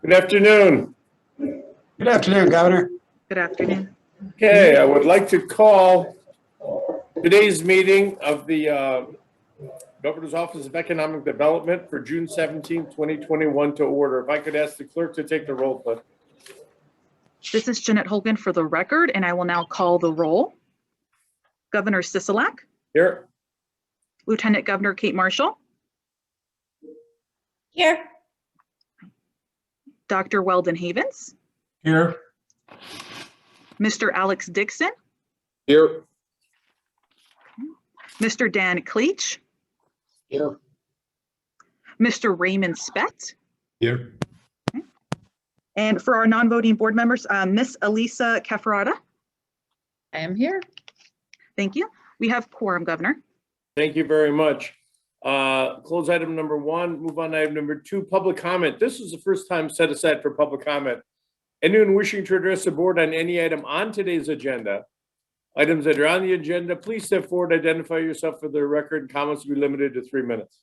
Good afternoon. Good afternoon, Governor. Good afternoon. Okay, I would like to call today's meeting of the Governor's Office of Economic Development for June 17, 2021 to order. If I could ask the clerk to take the roll, please. This is Jeanette Hogan for the record, and I will now call the roll. Governor Sisolak, Here. Lieutenant Governor Kate Marshall, Here. Dr. Weldon Havens, Here. Mr. Alex Dixon, Here. Mr. Dan Cleach, Here. Mr. Raymond Spett, Here. and for our non-voting board members, Miss Elisa Cafarata. I am here. Thank you. We have quorum, Governor. Thank you very much. Close item number 1, move on to item number 2, public comment. This is the first time set aside for public comment. Anyone wishing to address the board on any item on today's agenda, items that are on the agenda, please step forward, identify yourself for the record, and comments will be limited to 3 minutes.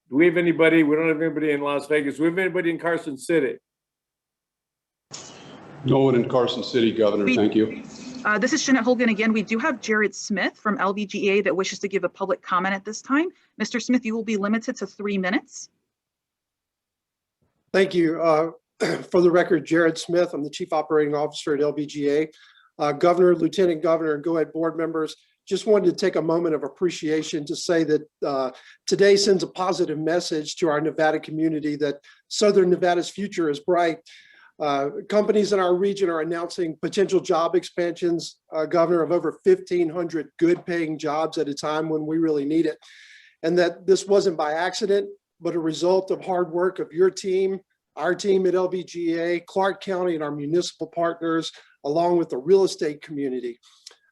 Do we have anybody? We don't have anybody in Las Vegas. Do we have anybody in Carson City? No one in Carson City, Governor. Thank you. This is Jeanette Hogan again. We do have Jared Smith from NBBGEI that wishes to give a public comment at this time. Mr. Smith, you will be limited to 3 minutes. Thank you. For the record, Jared Smith, I'm the Chief Operating Officer at NBBGEI. Governor, Lieutenant Governor, and GOED board members, just wanted to take a moment of appreciation to say that today sends a positive message to our Nevada community that Southern Nevada's future is bright. Companies in our region are announcing potential job expansions, Governor, of over 1,500 good paying jobs at a time when we really need it. And that this wasn't by accident, but a result of hard work of your team, our team at NBBGEI, Clark County, and our municipal partners, along with the real estate community.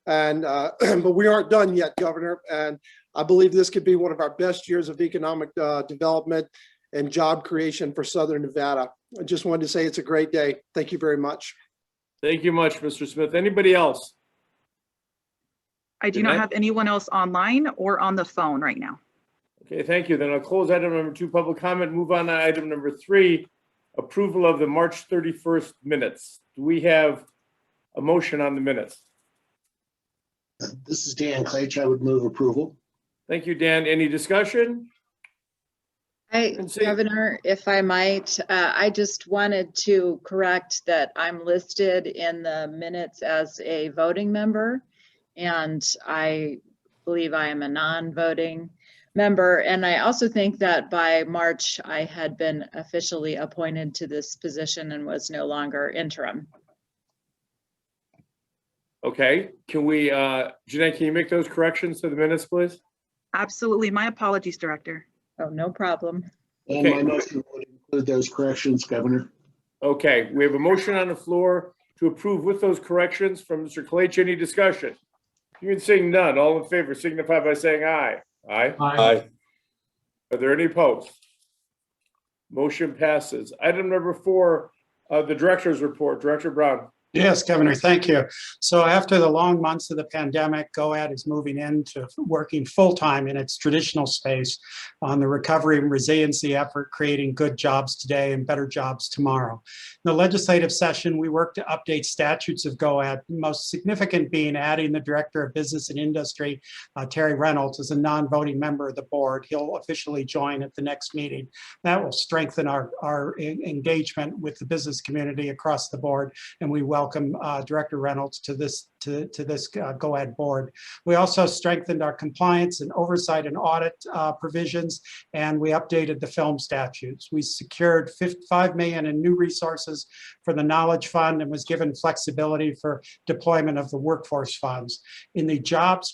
And but we aren't done yet, Governor. And I believe this could be one of our best years of economic development and job creation for Southern Nevada. I just wanted to say it's a great day. Thank you very much. Thank you much, Mr. Smith. Anybody else? I do not have anyone else online or on the phone right now. Okay, thank you. Then I'll close item number 2, public comment. Move on to item number 3, approval of the March 31st minutes. Do we have a motion on the minutes? This is Dan Cleach. I would move approval. Thank you, Dan. Any discussion? Governor, if I might, I just wanted to correct that I'm listed in the minutes as a voting member, and I believe I am a non-voting member. And I also think that by March, I had been officially appointed to this position and was no longer interim. Okay, can we, Jeanette, can you make those corrections to the minutes, please? Absolutely. My apologies, Director. Oh, no problem. And Okay. my motion would include those corrections, Governor. Okay, we have a motion on the floor to approve with those corrections from Mr. Cleach. Any discussion? You can seeing none. All in favor signify by saying aye. Aye. Aye. Are there any opposed? Motion passes. Item number 4, the director's report. Director Brown. Yes, Governor, thank you. So after the long months of the pandemic, GOED is moving into working full-time in its traditional space on the recovery and resiliency effort, creating good jobs today and better jobs tomorrow. In the legislative session, we worked to update statutes of GOED, most significant being adding the Director of Business and Industry, Terry Reynolds, as a non-voting member of the board. He'll officially join at the next meeting. That will strengthen our engagement with the business community across the board, and we welcome Director Reynolds to this GOED board. We also strengthened our compliance and oversight and audit provisions, and we updated the film statutes. We secured $5 million in new resources for the Knowledge Fund and was given flexibility for deployment of the workforce funds. In the jobs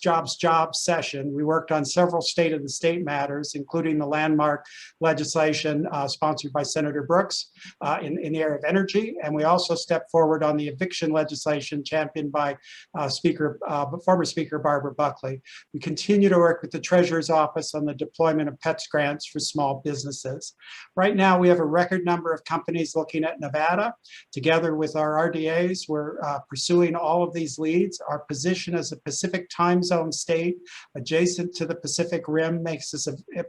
session, we worked on several state of the state matters, including the landmark legislation sponsored by Senator Brooks in the area of energy. And we also stepped forward on the eviction legislation championed by former Speaker Barbara Buckley. We continue to work with the Treasurer's Office on the deployment of PEPS grants for small businesses. Right now, we have a record number of companies looking at Nevada. Together with our RDAs, we're pursuing all of these leads. Our position as a Pacific time zone state adjacent to the Pacific Rim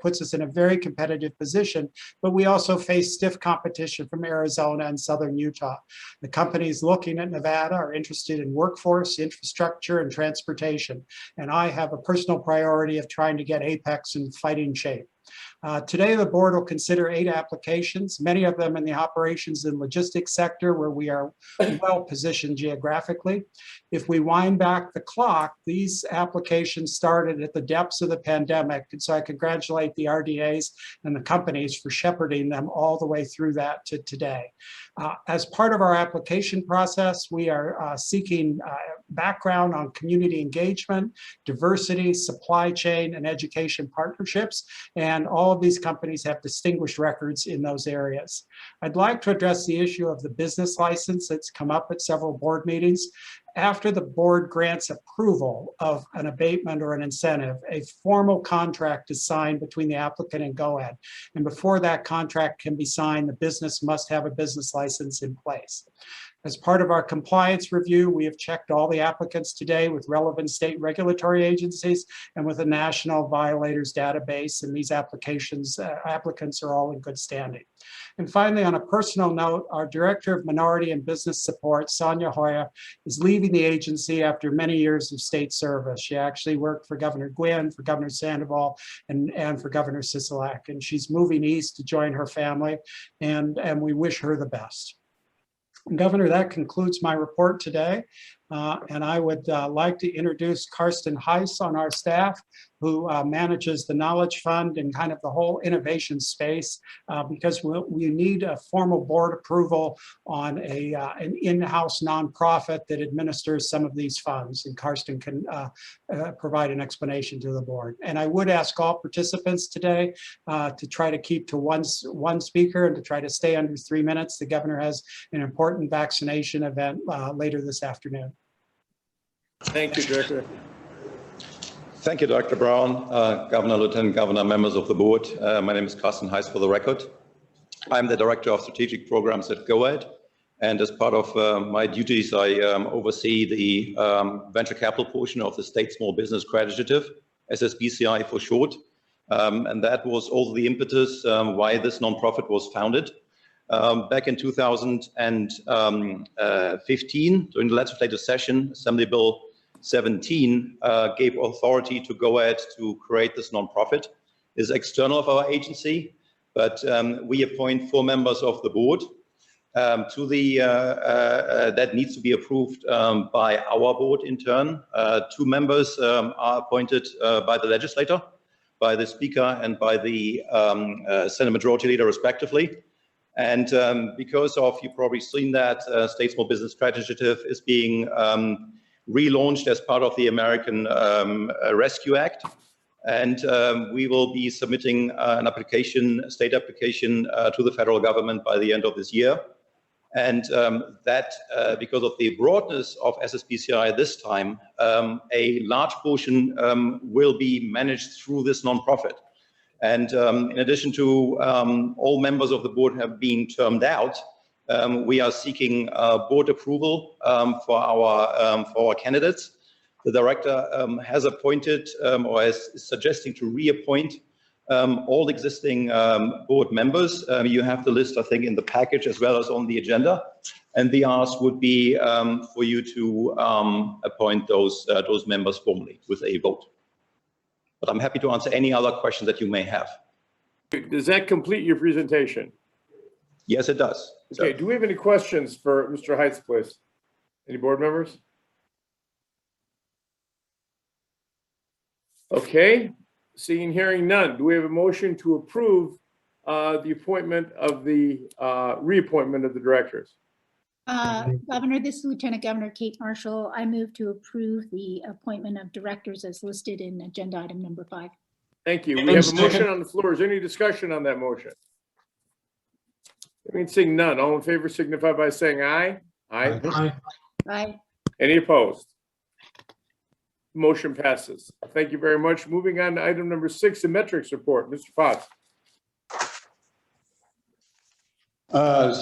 puts us in a very competitive position, but we also face stiff competition from Arizona and Southern Utah. The companies looking at Nevada are interested in workforce, infrastructure, and transportation. And I have a personal priority of trying to get Apex in fighting shape. Today, the board will consider 8 applications, many of them in the operations and logistics sector where we are well positioned geographically. If we wind back the clock, these applications started at the depths of the pandemic. And so I congratulate the RDAs and the companies for shepherding them all the way through that to today. As part of our application process, we are seeking background on community engagement, diversity, supply chain, and education partnerships. And all of these companies have distinguished records in those areas. I'd like to address the issue of the business license that's come up at several board meetings. After the board grants approval of an abatement or an incentive, a formal contract is signed between the applicant and GOED. And before that contract can be signed, the business must have a business license in place. As part of our compliance review, we have checked all the applicants today with relevant state regulatory agencies and with a national violators database, and these applicants are all in good standing. And finally, on a personal note, our Director of Minority and Business Support, Sonia Hoya, is leaving the agency after many years of state service. She actually worked for Governor Gwynn, for Governor Sandoval, and for Governor Sisolak, and she's moving east to join her family, and we wish her the best. Governor, that concludes my report today. And I would like to introduce Karsten Heiss on our staff, who manages the Knowledge Fund and kind of the whole innovation space, because we need a formal board approval on an in-house nonprofit that administers some of these funds. And Karsten can provide an explanation to the board. And I would ask all participants today to try to keep to one speaker and to try to stay under 3 minutes. The governor has an important vaccination event later this afternoon. Thank you, Director. Thank you, Dr. Brown, Governor, Lieutenant Governor, members of the board. My name is Karsten Heiss for the record. I'm the Director of Strategic Programs at GOED, and as part of my duties, I oversee the venture capital portion of the State Small Business Credit Initiative, SSBCI for short, and that was also the impetus why this nonprofit was founded. Back in 2015, during the legislative session, Assembly Bill 17 gave authority to GOED to create this nonprofit. It's external of our agency, but we appoint 4 members of the board that needs to be approved by our board in turn. 2 members are appointed by the legislator, by the Speaker, and by the Senate Majority Leader, respectively. And because of, you've probably seen that State Small Business Credit Initiative is being relaunched as part of the American Rescue Act. And we will be submitting an application, state application to the federal government by the end of this year. And that, because of the broadness of SSBCI this time, a large portion will be managed through this nonprofit. And in addition to all members of the board have been termed out, we are seeking board approval for our candidates. The director has appointed or is suggesting to reappoint all existing board members. You have the list, I think, in the package as well as on the agenda. And the ask would be for you to appoint those members formally with a vote. But I'm happy to answer any other questions that you may have. Does that complete your presentation? Yes, it does. Okay, do we have any questions for Mr. Heiss, please? Any board members? Okay, seeing, hearing none. Do we have a motion to approve the appointment of the reappointment of the directors? Governor, this is Lieutenant Governor Kate Marshall. I move to approve the appointment of directors as listed in agenda item number 5. Thank you. We have a motion on the floor. Is there any discussion on that motion? I mean, seeing none. All in favor signify by saying aye. Aye. Aye. Any opposed? Motion passes. Thank you very much. Moving on to item number 6, the metrics report. Mr. Potts.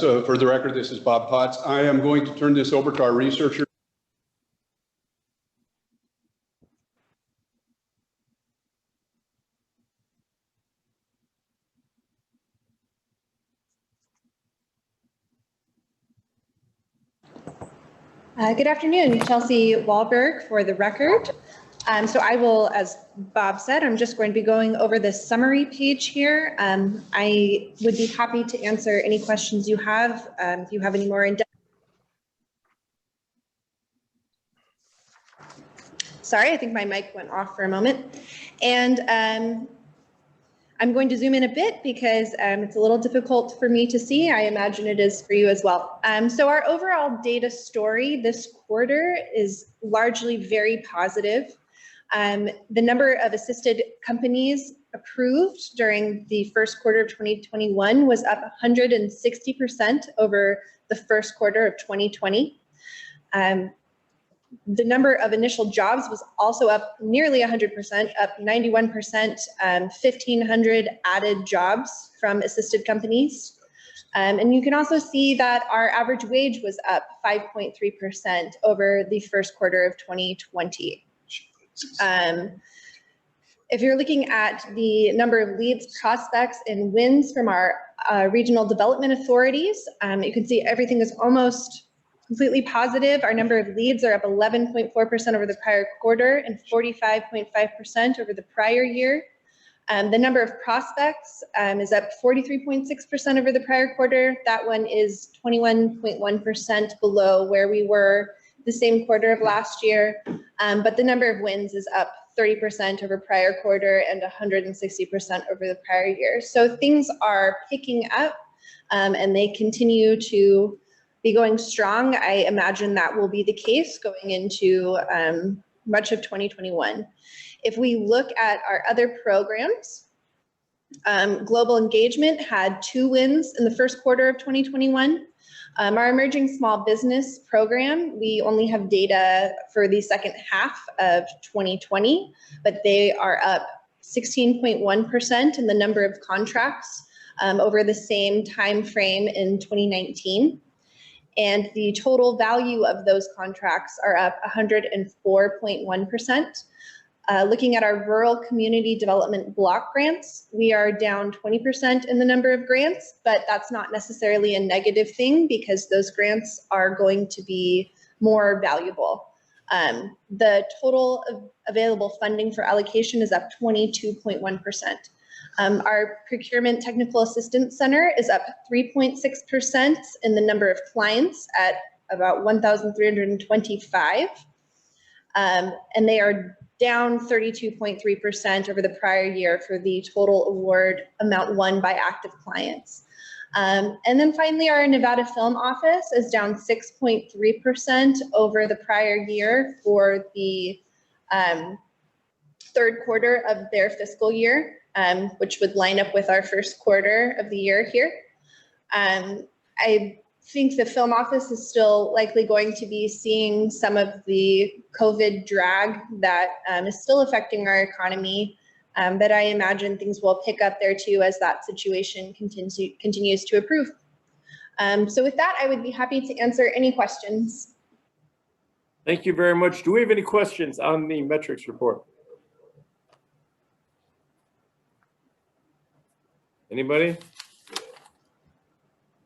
So for the record, this is Bob Potts. I am going to turn this over to our researcher. Good afternoon, Chelsea Wahlberg for the record. So I will, as Bob said, I'm just going to be going over the summary page here. I would be happy to answer any questions you have, if you have any more in-depth. Sorry, I think my mic went off for a moment. And I'm going to zoom in a bit because it's a little difficult for me to see. I imagine it is for you as well. So our overall data story this quarter is largely very positive. The number of assisted companies approved during the first quarter of 2021 was up 160% over the first quarter of 2020. The number of initial jobs was also up nearly 100%, up 91%, 1,500 added jobs from assisted companies. And you can also see that our average wage was up 5.3% over the first quarter of 2020. If you're looking at the number of leads, prospects, and wins from our regional development authorities, you can see everything is almost completely positive. Our number of leads are up 11.4% over the prior quarter and 45.5% over the prior year. The number of prospects is up 43.6% over the prior quarter. That one is 21.1% below where we were the same quarter of last year. But the number of wins is up 30% over prior quarter and 160% over the prior year. So things are picking up and they continue to be going strong. I imagine that will be the case going into much of 2021. If we look at our other programs, Global Engagement had 2 wins in the first quarter of 2021. Our Emerging Small Business program, we only have data for the second half of 2020, but they are up 16.1% in the number of contracts over the same time frame in 2019. And the total value of those contracts are up 104.1%. Looking at our rural community development block grants, we are down 20% in the number of grants, but that's not necessarily a negative thing because those grants are going to be more valuable. The total available funding for allocation is up 22.1%. Our Procurement Technical Assistance Center is up 3.6% in the number of clients at about 1,325. And they are down 32.3% over the prior year for the total award amount won by active clients. And then finally, our Nevada Film Office is down 6.3% over the prior year for the third quarter of their fiscal year, which would line up with our first quarter of the year here. I think the film office is still likely going to be seeing some of the COVID drag that is still affecting our economy, but I imagine things will pick up there too as that situation continues to improve. So with that, I would be happy to answer any questions. Thank you very much. Do we have any questions on the metrics report? Anybody?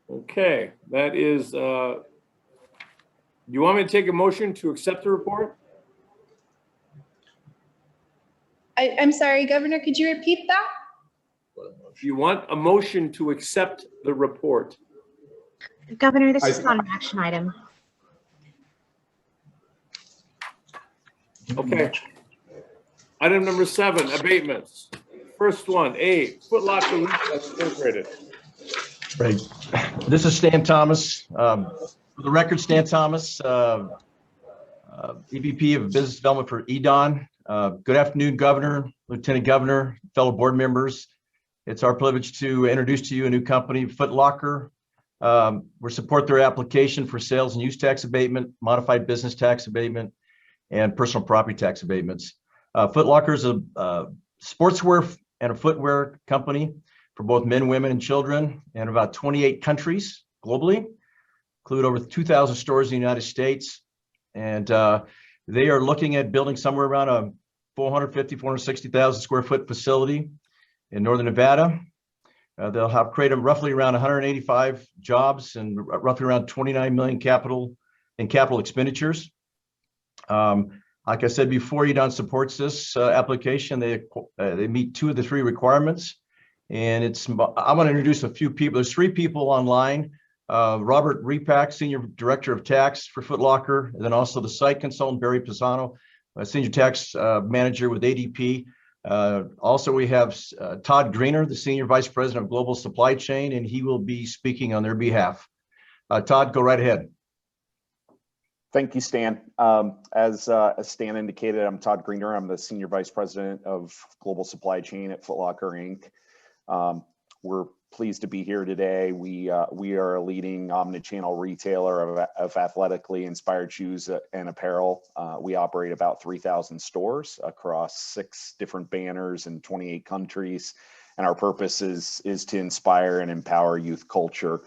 Okay, that is, you want me to take a motion to accept the report? I'm sorry, Governor, could you repeat that? You want a motion to accept the report? Governor, this is not an action item. Okay. Item number 7, abatements. First one, A, Footlocker Retail Incorporated. Right. This is Stan Thomas. For the record, Stan Thomas, EVP of Business Development for EDON. Good afternoon, Governor, Lieutenant Governor, fellow board members. It's our privilege to introduce to you a new company, Footlocker. We support their application for sales and use tax abatement, modified business tax abatement, and personal property tax abatements. Footlocker is a sportswear and a footwear company for both men, women, and children in about 28 countries globally, include over 2,000 stores in the United States. And they are looking at building somewhere around a 460,000 square foot facility in Northern Nevada. They'll have created roughly around 185 jobs and roughly around 29 million capital expenditures. Like I said before, EDON supports this application. They meet 2 of the 3 requirements. And I want to introduce a few people. There's 3 people online. Robert Repack, Senior Director of Tax for Footlocker, and then also the site consultant, Barry Pisano, Senior Tax Manager with ADP. Also, we have Todd Greener, the Senior Vice President of Global Supply Chain, and he will be speaking on their behalf. Todd, go right ahead. Thank you, Stan. As Stan indicated, I'm Todd Greener. I'm the Senior Vice President of Global Supply Chain at Footlocker, Inc. We're pleased to be here today. We are a leading omnichannel retailer of athletically inspired shoes and apparel. We operate about 3,000 stores across 6 different banners in 28 countries. And our purpose is to inspire and empower youth culture.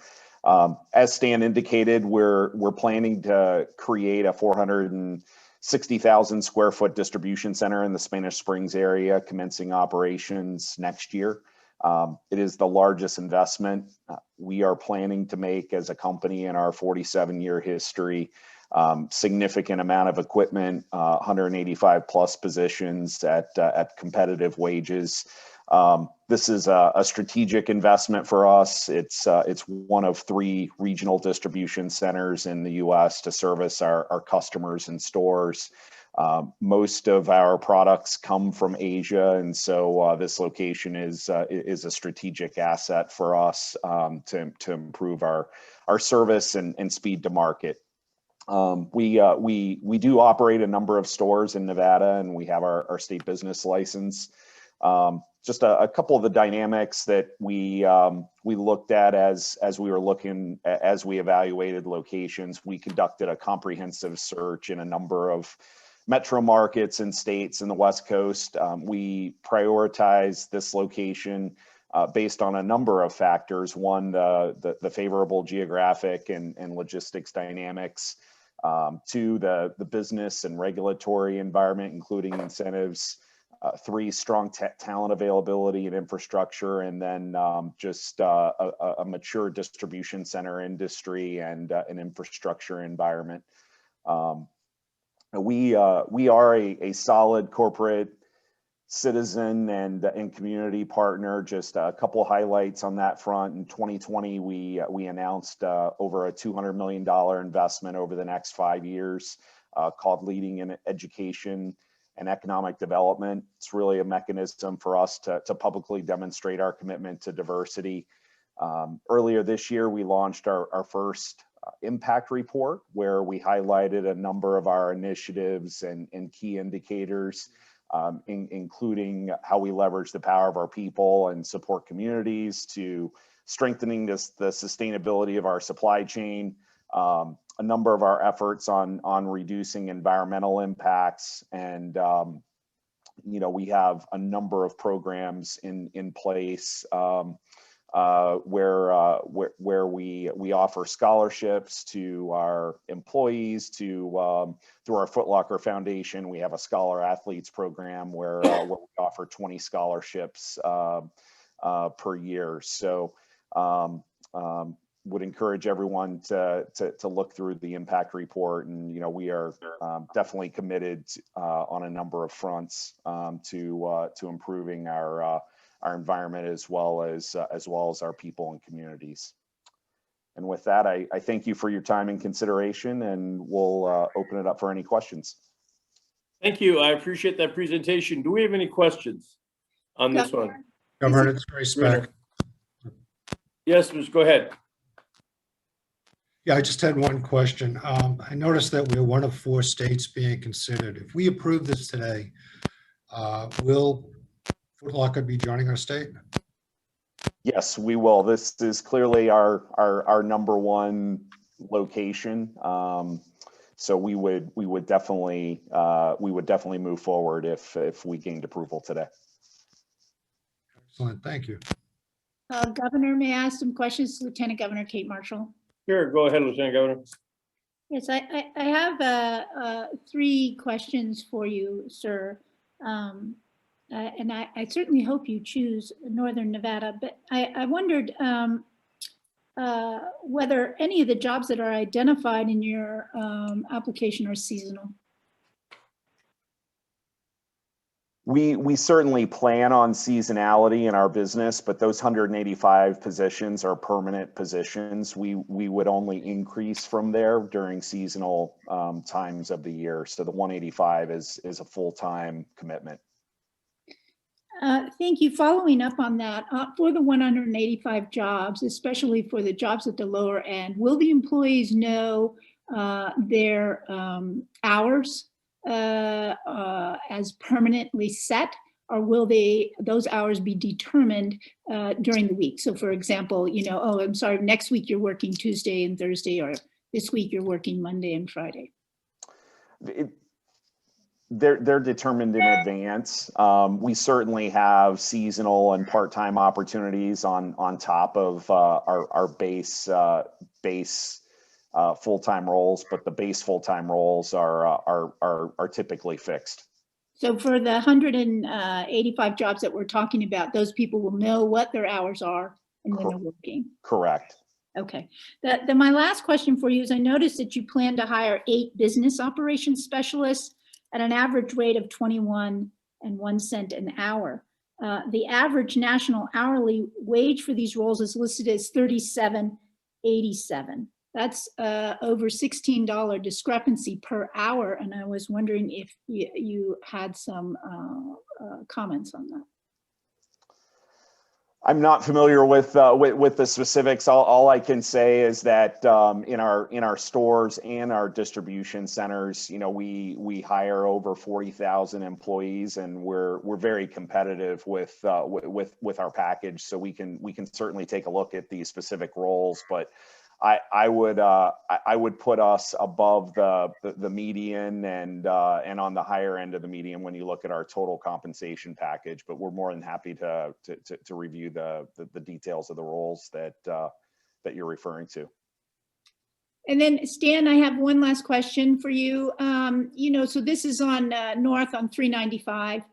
As Stan indicated, we're planning to create a 460,000 square foot distribution center in the Spanish Springs area, commencing operations next year. It is the largest investment we are planning to make as a company in our 47-year history. Significant amount of equipment, 185 plus positions at competitive wages. This is a strategic investment for us. It's one of 3 regional distribution centers in the U.S. to service our customers and stores. Most of our products come from Asia, and so this location is a strategic asset for us to improve our service and speed to market. We do operate a number of stores in Nevada, and we have our state business license. Just a couple of the dynamics that we looked at as we evaluated locations. We conducted a comprehensive search in a number of metro markets and states in the West Coast. We prioritize this location based on a number of factors. One, the favorable geographic and logistics dynamics. 2, the business and regulatory environment, including incentives. 3, strong talent availability and infrastructure, and then just a mature distribution center industry and an infrastructure environment. We are a solid corporate citizen and community partner. Just a couple of highlights on that front. In 2020, we announced over a $200 million investment over the next 5 years called Leading in Education and Economic Development. It's really a mechanism for us to publicly demonstrate our commitment to diversity. Earlier this year, we launched our first impact report, where we highlighted a number of our initiatives and key indicators, including how we leverage the power of our people and support communities, to strengthening the sustainability of our supply chain, a number of our efforts on reducing environmental impacts, and we have a number of programs in place where we offer scholarships to our employees through our Footlocker Foundation. We have a Scholar Athletes program where we offer 20 scholarships per year. So would encourage everyone to look through the impact report, and we are definitely committed on a number of fronts to improving our environment as well as our people and communities. And with that, I thank you for your time and consideration, and we'll open it up for any questions. Thank you. I appreciate that presentation. Do we have any questions on this one? Governor, it's Gray Speck. Yes, Ms. Go ahead. Yeah, I just had one question. I noticed that we're one of 4 states being considered. If we approve this today, will Footlocker be joining our state? Yes, we will. This is clearly our number 1 location. So we would definitely move forward if we gained approval today. Excellent, thank you. Governor, may I ask some questions to Lieutenant Governor Kate Marshall? Sure, go ahead, Lieutenant Governor. Yes, I have 3 questions for you, sir. And I certainly hope you choose Northern Nevada, but I wondered whether any of the jobs that are identified in your application are seasonal. We certainly plan on seasonality in our business, but those 185 positions are permanent positions. We would only increase from there during seasonal times of the year. So the 185 is a full-time commitment. Thank you. Following up on that, for the 185 jobs, especially for the jobs at the lower end, will the employees know their hours as permanently set, or will those hours be determined during the week? So for example, oh, I'm sorry, next week you're working Tuesday and Thursday, or this week you're working Monday and Friday. They're determined in advance. We certainly have seasonal and part-time opportunities on top of our base full-time roles, but the base full-time roles are typically fixed. So for the 185 jobs that we're talking about, those people will know what their hours are and when they're working. Correct. Okay. Then my last question for you is, I noticed that you plan to hire 8 business operations specialists at an average rate of 21.01 cents an hour. The average national hourly wage for these roles is listed as $37.87. That's over $16 discrepancy per hour, and I was wondering if you had some comments on that. I'm not familiar with the specifics. All I can say is that in our stores and our distribution centers, we hire over 40,000 employees, and we're very competitive with our package. So we can certainly take a look at these specific roles, but I would put us above the median and on the higher end of the median when you look at our total compensation package. But we're more than happy to review the details of the roles that you're referring to. And then Stan, I have one last question for you. So this is on north on 395,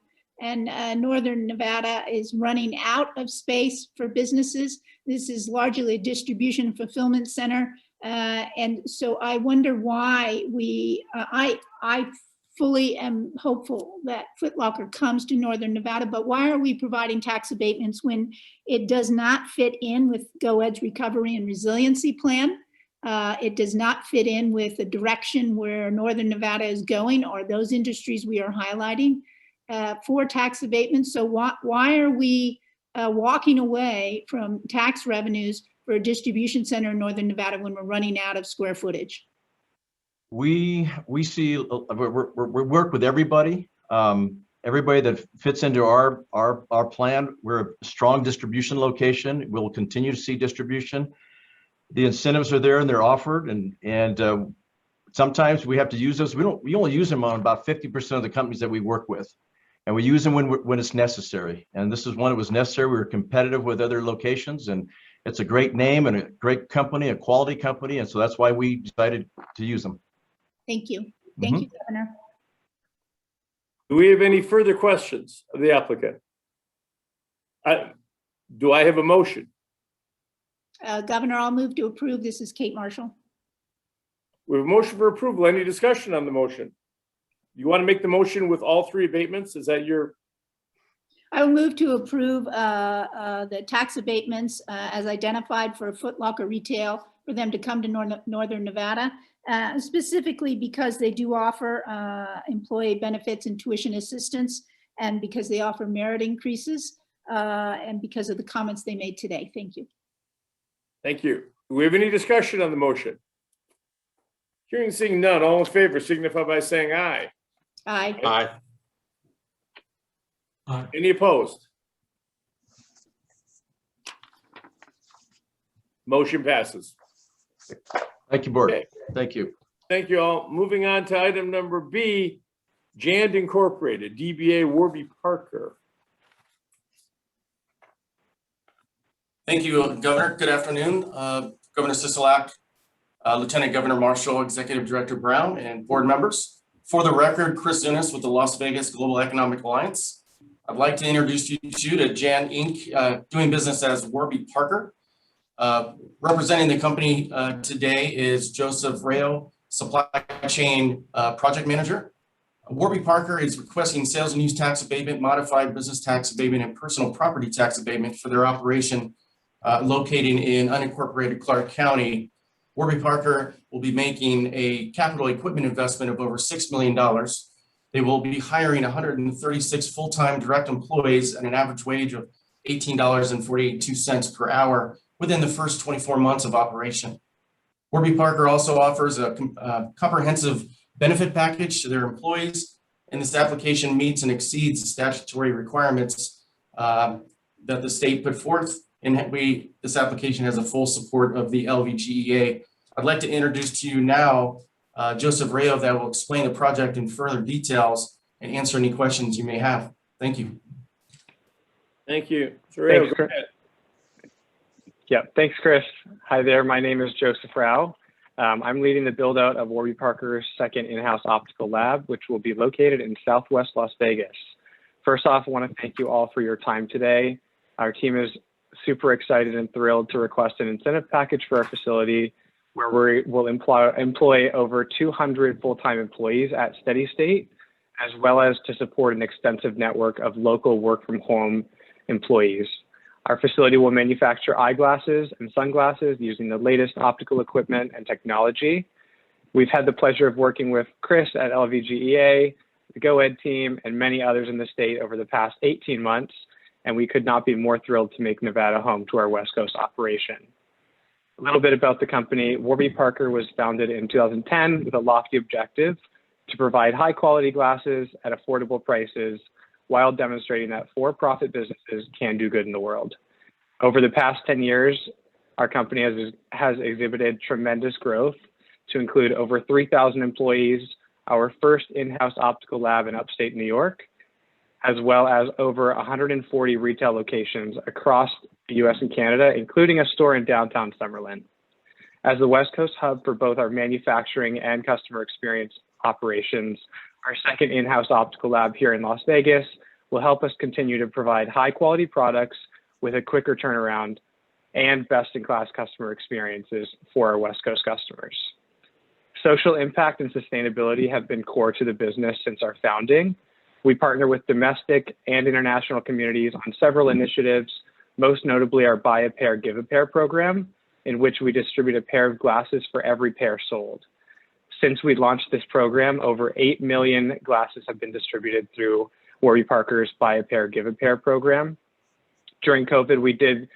and Northern Nevada is running out of space for businesses. This is largely a distribution fulfillment center. And so I wonder why I fully am hopeful that Footlocker comes to Northern Nevada, but why are we providing tax abatements when it does not fit in with GOED's recovery and resiliency plan? It does not fit in with the direction where Northern Nevada is going, or those industries we are highlighting for tax abatements. So why are we walking away from tax revenues for a distribution center in Northern Nevada when we're running out of square footage? We see, we work with everybody, everybody that fits into our plan. We're a strong distribution location. We'll continue to see distribution. The incentives are there and they're offered, and sometimes we have to use those. We only use them on about 50% of the companies that we work with, and we use them when it's necessary. And this is one that was necessary. We were competitive with other locations, and it's a great name and a great company, a quality company, and so that's why we decided to use them. Thank you. Thank you, Governor. Do we have any further questions of the applicant? Do I have a motion? Governor, I'll move to approve. This is Kate Marshall. We have a motion for approval. Any discussion on the motion? You want to make the motion with all 3 abatements? Is that your? I will move to approve the tax abatements as identified for Footlocker Retail for them to come to Northern Nevada, specifically because they do offer employee benefits and tuition assistance, and because they offer merit increases, and because of the comments they made today. Thank you. Thank you. Do we have any discussion on the motion? Hearing, seeing none, all in favor signify by saying aye. Aye. Aye. Any opposed? Motion passes. Thank you, Board. Okay. Thank you. Thank you all. Moving on to item number B, Jand Incorporated, DBA Warby Parker. Thank you, Governor. Good afternoon. Governor Sisolak, Lieutenant Governor Marshall, Executive Director Brown, and board members. For the record, Chris Zunis with the Las Vegas Global Economic Alliance. I'd like to introduce you to Jan Inc., doing business as Warby Parker. Representing the company today is Joseph Rayo, Supply Chain Project Manager. Warby Parker is requesting sales and use tax abatement, modified business tax abatement, and personal property tax abatement for their operation located in unincorporated Clark County. Warby Parker will be making a capital equipment investment of over $6 million. They will be hiring 136 full-time direct employees at an average wage of $18.42 per hour within the first 24 months of operation. Warby Parker also offers a comprehensive benefit package to their employees, and this application meets and exceeds the statutory requirements that the state put forth. And this application has a full support of the LVGEA. I'd like to introduce to you now Joseph Rayo that will explain the project in further details and answer any questions you may have. Thank you. Thank you. Rayo, go ahead. Yeah, thanks, Chris. Hi there. My name is Joseph Rao. I'm leading the build out of Warby Parker's second in-house optical lab, which will be located in Southwest Las Vegas. First off, I want to thank you all for your time today. Our team is super excited and thrilled to request an incentive package for our facility where we will employ over 200 full-time employees at steady state, as well as to support an extensive network of local work from home employees. Our facility will manufacture eyeglasses and sunglasses using the latest optical equipment and technology. We've had the pleasure of working with Chris at LVGEA, the GOED team, and many others in the state over the past 18 months, and we could not be more thrilled to make Nevada home to our West Coast operation. A little bit about the company. Warby Parker was founded in 2010 with a lofty objective to provide high quality glasses at affordable prices while demonstrating that for-profit businesses can do good in the world. Over the past 10 years, our company has exhibited tremendous growth to include over 3,000 employees, our first in-house optical lab in upstate New York, as well as over 140 retail locations across the US and Canada, including a store in downtown Summerlin. As the West Coast hub for both our manufacturing and customer experience operations, our second in-house optical lab here in Las Vegas will help us continue to provide high quality products with a quicker turnaround and best-in-class customer experiences for our West Coast customers. Social impact and sustainability have been core to the business since our founding. We partner with domestic and international communities on several initiatives, most notably our Buy a Pair, Give a Pair program, in which we distribute a pair of glasses for every pair sold. Since we launched this program, over 8 million glasses have been distributed through Warby Parker's Buy a Pair, Give a Pair program. During COVID, we did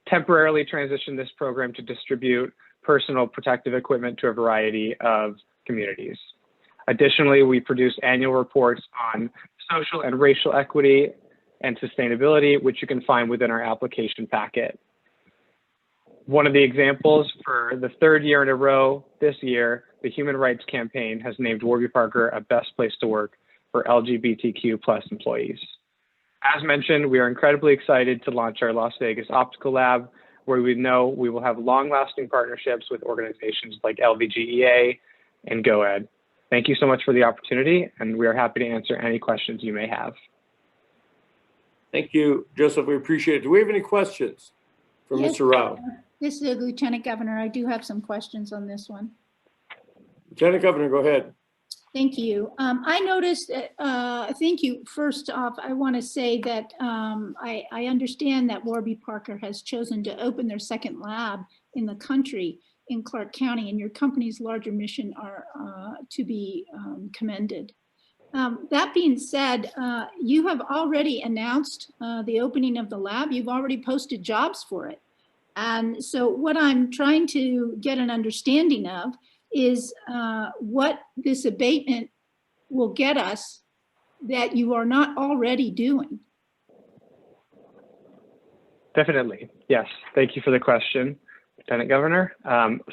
temporarily transition this program to distribute personal protective equipment to a variety of communities. Additionally, we produce annual reports on social and racial equity and sustainability, which you can find within our application packet. One of the examples, for the third year in a row this year, the Human Rights Campaign has named Warby Parker a best place to work for LGBTQ+ employees. As mentioned, we are incredibly excited to launch our Las Vegas Optical Lab, where we know we will have long-lasting partnerships with organizations like LVGEA and GOED. Thank you so much for the opportunity, and we are happy to answer any questions you may have. Thank you, Joseph. We appreciate it. Do we have any questions for Yes, Mr. Rao? This is Lieutenant Governor. I do have some questions on this one. Lieutenant Governor, go ahead. Thank you. I noticed, thank you. First off, I want to say that I understand that Warby Parker has chosen to open their second lab in the country in Clark County, and your company's larger mission are to be commended. That being said, you have already announced the opening of the lab. You've already posted jobs for it. And so what I'm trying to get an understanding of is what this abatement will get us that you are not already doing. Definitely, yes. Thank you for the question. Lieutenant Governor.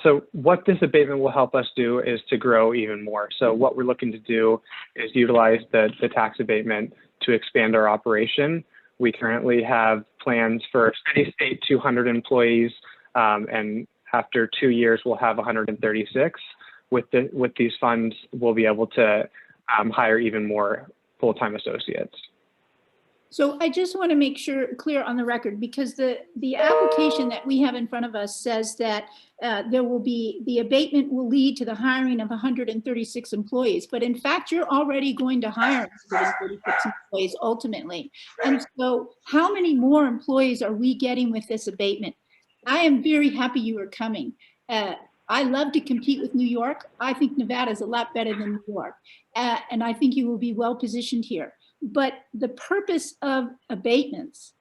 So what this abatement will help us do is to grow even more. So what we're looking to do is utilize the tax abatement to expand our operation. We currently have plans for steady state 200 employees, and after 2 years, we'll have 136. With these funds, we'll be able to hire even more full-time associates. So I just want to make sure clear on the record, because the application that we have in front of us says that the abatement will lead to the hiring of 136 employees. But in fact, you're already going to hire 136 employees ultimately. And so how many more employees are we getting with this abatement? I am very happy you are coming. I love to compete with New York. I think Nevada is a lot better than New York. And I think you will be well positioned here. But the purpose of abatements,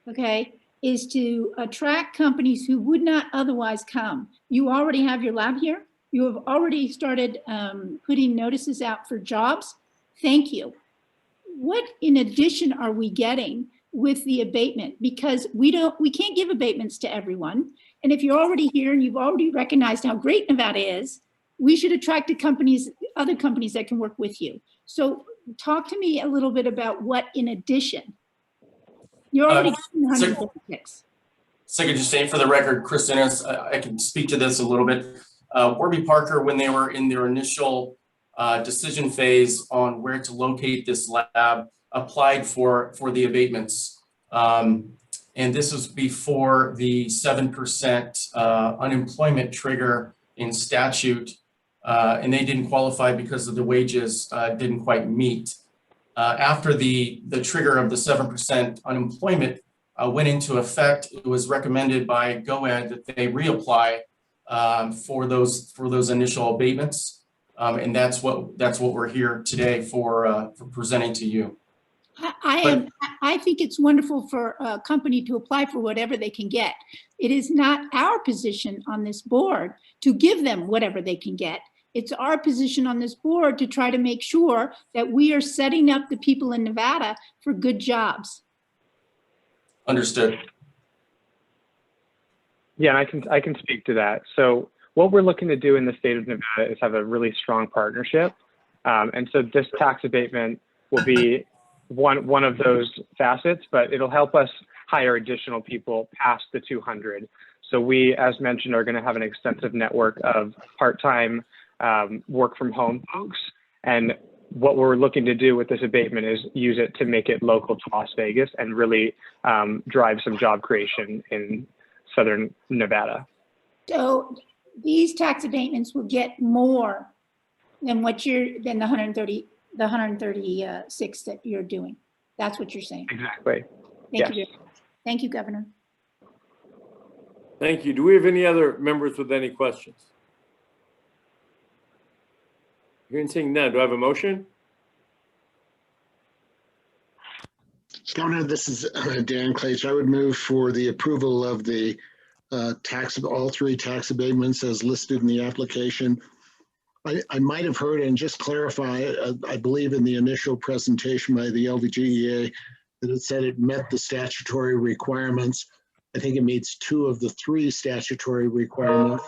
okay, is to attract companies who would not otherwise come. You already have your lab here. You have already started putting notices out for jobs. Thank you. What in addition are we getting with the abatement? Because we can't give abatements to everyone. And if you're already here and you've already recognized how great Nevada is, we should attract other companies that can work with you. So talk to me a little bit about what in addition. You're already getting 136. Second, just saying for the record, Chris Ennis, I can speak to this a little bit. Warby Parker, when they were in their initial decision phase on where to locate this lab, applied for the abatements. And this was before the 7% unemployment trigger in statute. And they didn't qualify because of the wages didn't quite meet. After the trigger of the 7% unemployment went into effect, it was recommended by GOED that they reapply for those initial abatements, and that's what we're here today for presenting to you. I think it's wonderful for a company to apply for whatever they can get. It is not our position on this board to give them whatever they can get. It's our position on this board to try to make sure that we are setting up the people in Nevada for good jobs. Understood. Yeah, I can speak to that. So what we're looking to do in the state of Nevada is have a really strong partnership. And so this tax abatement will be one of those facets, but it'll help us hire additional people past the 200. So we, as mentioned, are going to have an extensive network of part-time work from home folks. And what we're looking to do with this abatement is use it to make it local to Las Vegas and really drive some job creation in Southern Nevada. So these tax abatements will get more than than the 136 that you're doing. That's what you're saying. Exactly. Thank you. Thank you, Governor. Thank you. Do we have any other members with any questions? Hearing seeing none, do I have a motion? Governor, this is Dan Claich. I would move for the approval of the all three tax abatements as listed in the application. I might have heard, and just clarify, I believe in the initial presentation by the LBGEA that it said it met the statutory requirements. I think it meets 2 of the 3 statutory requirements.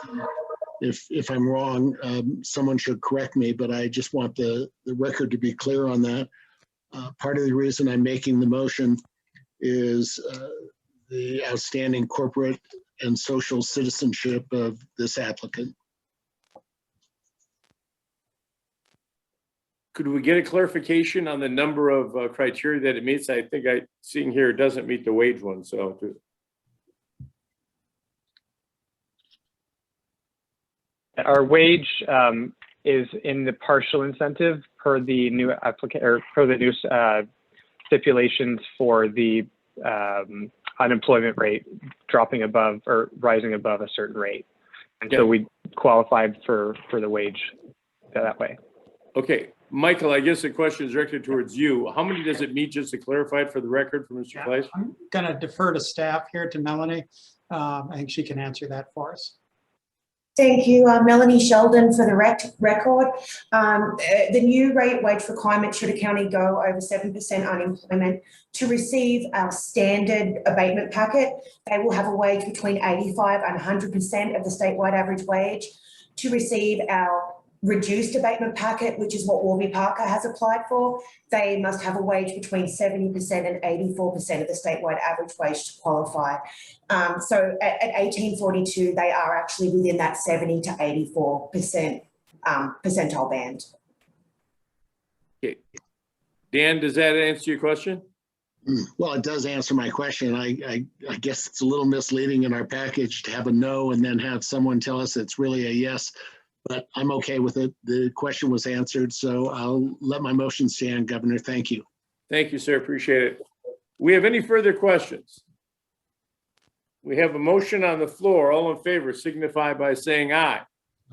If I'm wrong, someone should correct me, but I just want the record to be clear on that. Part of the reason I'm making the motion is the outstanding corporate and social citizenship of this applicant. Could we get a clarification on the number of criteria that it meets? I think seeing here it doesn't meet the wage one, so. Our wage is in the partial incentive per the new stipulations for the unemployment rate dropping above or rising above a certain rate. And so we qualified for the wage that way. Okay, Michael, I guess the question is directed towards you. How many does it meet, just to clarify it for the record for Mr. Claich? I'm going to defer to staff here, to Melanie. I think she can answer that for us. Thank you, Melanie Sheldon, for the record. The new rate wage requirement should a county go over 7% unemployment to receive our standard abatement packet. They will have a wage between 85 and 100% of the statewide average wage. To receive our reduced abatement packet, which is what Warby Parker has applied for, they must have a wage between 70% and 84% of the statewide average wage to qualify. So at 1842, they are actually within that 70 to 84% percentile band. Okay. Dan, does that answer your question? Well, it does answer my question. I guess it's a little misleading in our package to have a no and then have someone tell us it's really a yes, but I'm okay with it. The question was answered, so I'll let my motion stand, Governor. Thank you. Thank you, sir. Appreciate it. We have any further questions? We have a motion on the floor. All in favor signify by saying aye.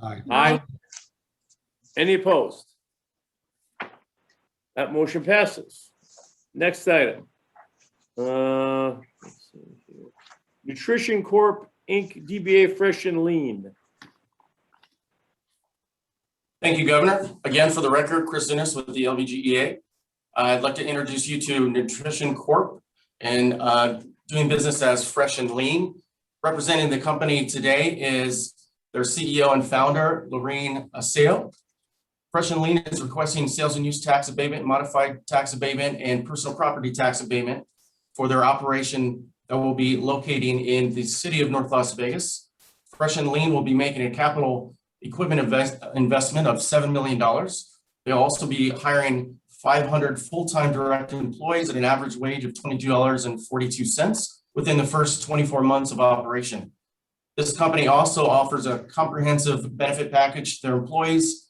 Aye. Aye. Any opposed? That motion passes. Next item. Let's see here. Nutrition Corp. Inc. DBA Fresh and Lean. Thank you, Governor. Again, for the record, Chris Innes with the LBGEA. I'd like to introduce you to Nutrition Corp. and doing business as Fresh and Lean. Representing the company today is their CEO and founder, Lorene Aseo. Fresh and Lean is requesting sales and use tax abatement, modified tax abatement, and personal property tax abatement for their operation that will be locating in the city of North Las Vegas. Fresh and Lean will be making a capital equipment investment of $7 million. They'll also be hiring 500 full-time direct employees at an average wage of $22.42 within the first 24 months of operation. This company also offers a comprehensive benefit package to their employees.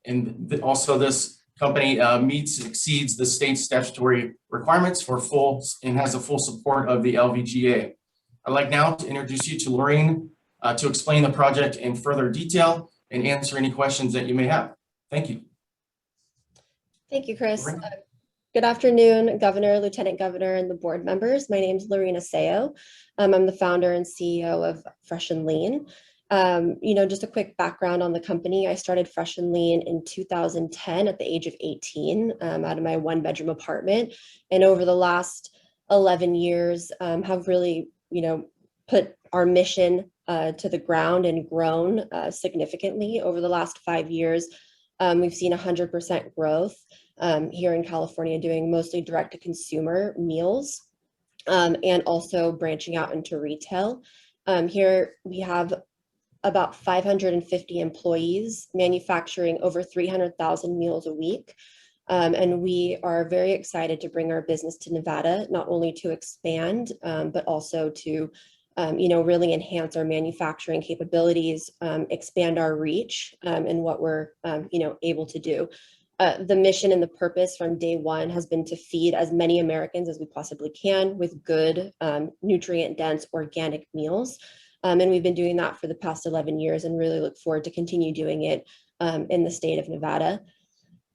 And also this company meets and exceeds the state's statutory requirements for full and has the full support of the LBGEI. I'd like now to introduce you to Lorene to explain the project in further detail and answer any questions that you may have. Thank you. Thank you, Chris. Good afternoon, Governor, Lieutenant Governor, and the board members. My name is Lorene Aseo. I'm the founder and CEO of Fresh and Lean. Just a quick background on the company. I started Fresh and Lean in 2010 at the age of 18 out of my one-bedroom apartment. And over the last 11 years have really, put our mission to the ground and grown significantly. Over the last 5 years, we've seen 100% growth here in California, doing mostly direct-to-consumer meals and also branching out into retail. Here we have about 550 employees manufacturing over 300,000 meals a week. And we are very excited to bring our business to Nevada, not only to expand, but also to really enhance our manufacturing capabilities, expand our reach and what we're able to do. The mission and the purpose from day one has been to feed as many Americans as we possibly can with good, nutrient-dense organic meals. And we've been doing that for the past 11 years and really look forward to continue doing it in the state of Nevada.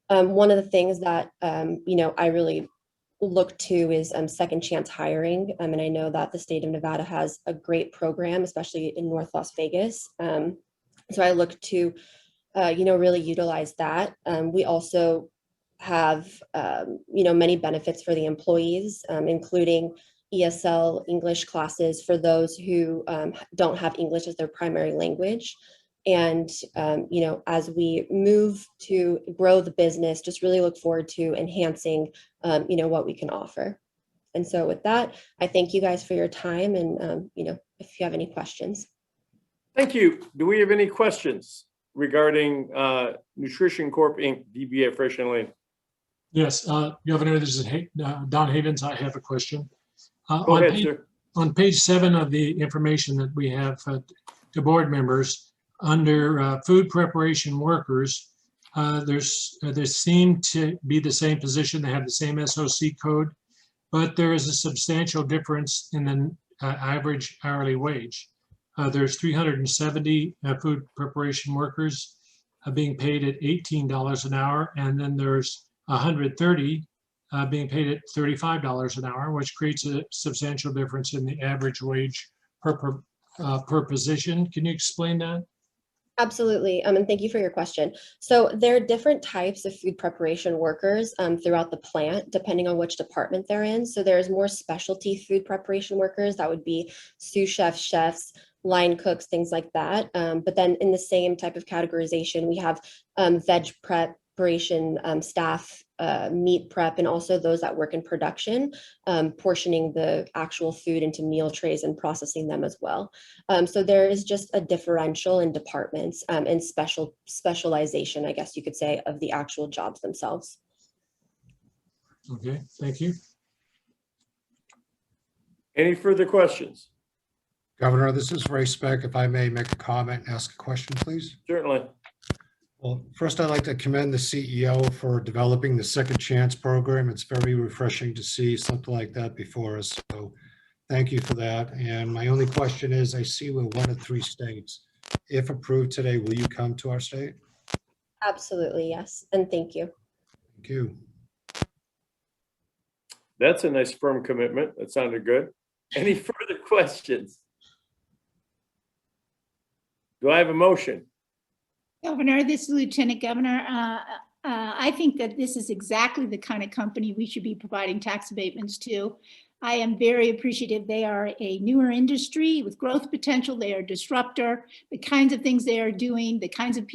One of the things that, I really look to is second chance hiring. And I know that the state of Nevada has a great program, especially in North Las Vegas. So I look to, really utilize that. We also have, many benefits for the employees, including ESL English classes for those who don't have English as their primary language. And, as we move to grow the business, just really look forward to enhancing, what we can offer. And so with that, I thank you guys for your time and, if you have any questions. Thank you. Do we have any questions regarding Nutrition Corp. Inc., DBA Fresh and Lean? Yes, Governor, this is Don Havens. I have a question. Go ahead, sir. On page 7 of the information that we have to board members, under food preparation workers, there seem to be the same position. They have the same SOC code, but there is a substantial difference in the average hourly wage. There's 370 food preparation workers being paid at $18 an hour, and then there's 130 being paid at $35 an hour, which creates a substantial difference in the average wage per position. Can you explain that? Absolutely, and thank you for your question. So there are different types of food preparation workers throughout the plant, depending on which department they're in. So there's more specialty food preparation workers, that would be sous chefs, chefs, line cooks, things like that. But then in the same type of categorization, we have veg preparation staff, meat prep, and also those that work in production, portioning the actual food into meal trays and processing them as well. So there is just a differential in departments and specialization, I guess you could say, of the actual jobs themselves. Okay, thank you. Any further questions? Governor, this is Ray Speck. If I may make a comment and ask a question, please. Certainly. Well, first, I'd like to commend the CEO for developing the Second Chance program. It's very refreshing to see something like that before us. So thank you for that. And my only question is, I see we're one of 3 states. If approved today, will you come to our state? Absolutely, yes. And thank you. Thank you. That's a nice firm commitment. That sounded good. Any further questions? Do I have a motion? Governor, this is Lieutenant Governor. I think that this is exactly the kind of company we should be providing tax abatements to. I am very appreciative. They are a newer industry with growth potential. They are a disruptor. The kinds of things they are doing, the kinds of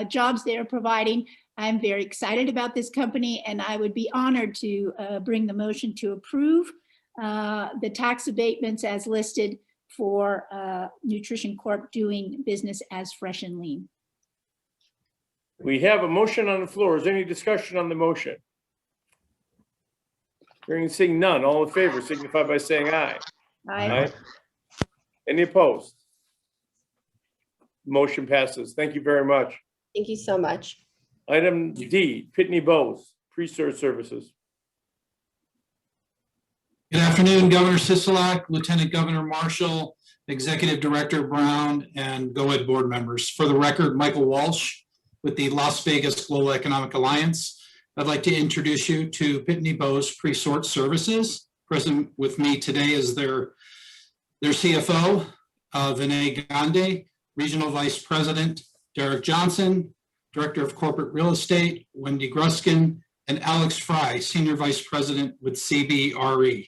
jobs they are providing. I'm very excited about this company, and I would be honored to bring the motion to approve the tax abatements as listed for Nutrition Corp doing business as Fresh and Lean. We have a motion on the floor. Is there any discussion on the motion? Hearing and seeing none, all in favor signify by saying aye. Aye. Any opposed? Motion passes. Thank you very much. Thank you so much. Item D, Pitney Bowes, Pre-Sort Services. Good afternoon, Governor Sisolak, Lieutenant Governor Marshall, Executive Director Brown, and GOED board members. For the record, Michael Walsh with the Las Vegas Global Economic Alliance. I'd like to introduce you to Pitney Bowes Pre-Sort Services. Present with me today is their CFO, Vinay Gandhi, Regional Vice President, Derek Johnson, Director of Corporate Real Estate, Wendy Gruskin, and Alex Fry, Senior Vice President with CBRE.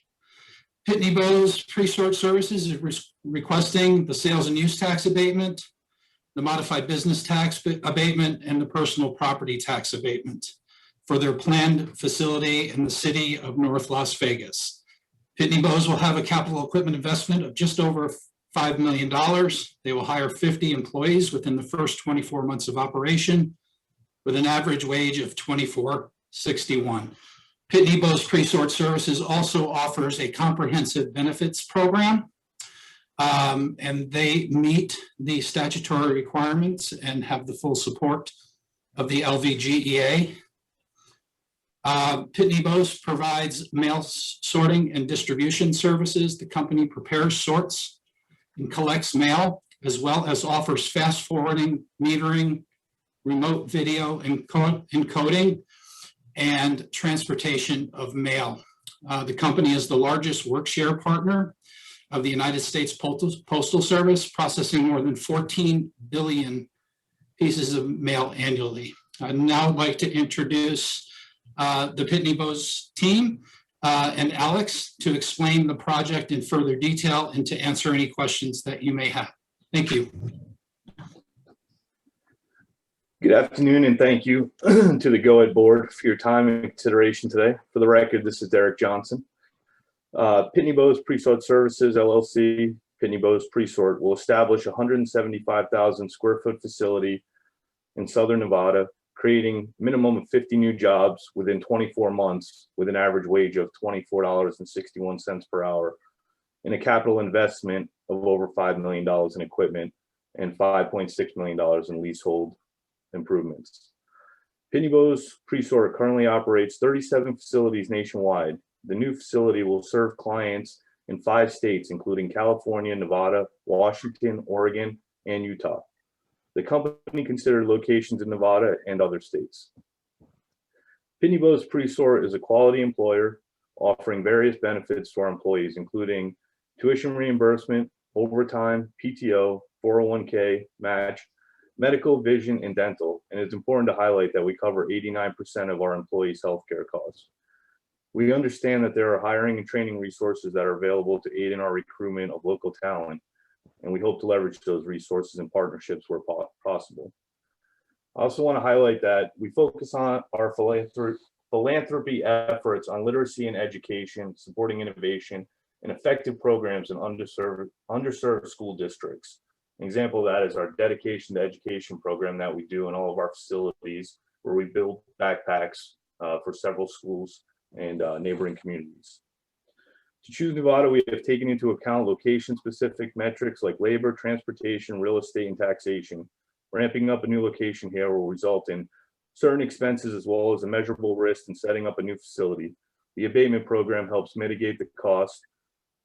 Pitney Bowes Pre-Sort Services is requesting the sales and use tax abatement, the modified business tax abatement, and the personal property tax abatement for their planned facility in the city of North Las Vegas. Pitney Bowes will have a capital equipment investment of just over $5 million. They will hire 50 employees within the first 24 months of operation with an average wage of $24.61. Pitney Bowes Pre-Sort Services also offers a comprehensive benefits program, and they meet the statutory requirements and have the full support of the LVGEA. Pitney Bowes provides mail sorting and distribution services. The company prepares, sorts, and collects mail, as well as offers fast forwarding, metering, remote video encoding, and transportation of mail. The company is the largest work-share partner of the United States Postal Service, processing more than 14 billion pieces of mail annually. I'd now like to introduce the Pitney Bowes team and Alex to explain the project in further detail and to answer any questions that you may have. Thank you. Good afternoon, and thank you to the GOED board for your time and consideration today. For the record, this is Derek Johnson. Pitney Bowes Pre-Sort Services, LLC, Pitney Bowes Pre-Sort will establish a 175,000 square foot facility in Southern Nevada, creating minimum of 50 new jobs within 24 months with an average wage of $24.61 per hour and a capital investment of over $5 million in equipment and $5.6 million in leasehold improvements. Pitney Bowes Pre-Sort currently operates 37 facilities nationwide. The new facility will serve clients in 5 states, including California, Nevada, Washington, Oregon, and Utah. The company considered locations in Nevada and other states. Pitney Bowes Pre-Sort is a quality employer offering various benefits to our employees, including tuition reimbursement, overtime, PTO, 401k match, medical, vision, and dental. And it's important to highlight that we cover 89% of our employees' healthcare costs. We understand that there are hiring and training resources that are available to aid in our recruitment of local talent, and we hope to leverage those resources and partnerships where possible. I also want to highlight that we focus on our philanthropy efforts on literacy and education, supporting innovation, and effective programs in underserved school districts. An example of that is our dedication to education program that we do in all of our facilities, where we build backpacks for several schools and neighboring communities. To choose Nevada, we have taken into account location-specific metrics like labor, transportation, real estate, and taxation. Ramping up a new location here will result in certain expenses as well as a measurable risk in setting up a new facility. The abatement program helps mitigate the cost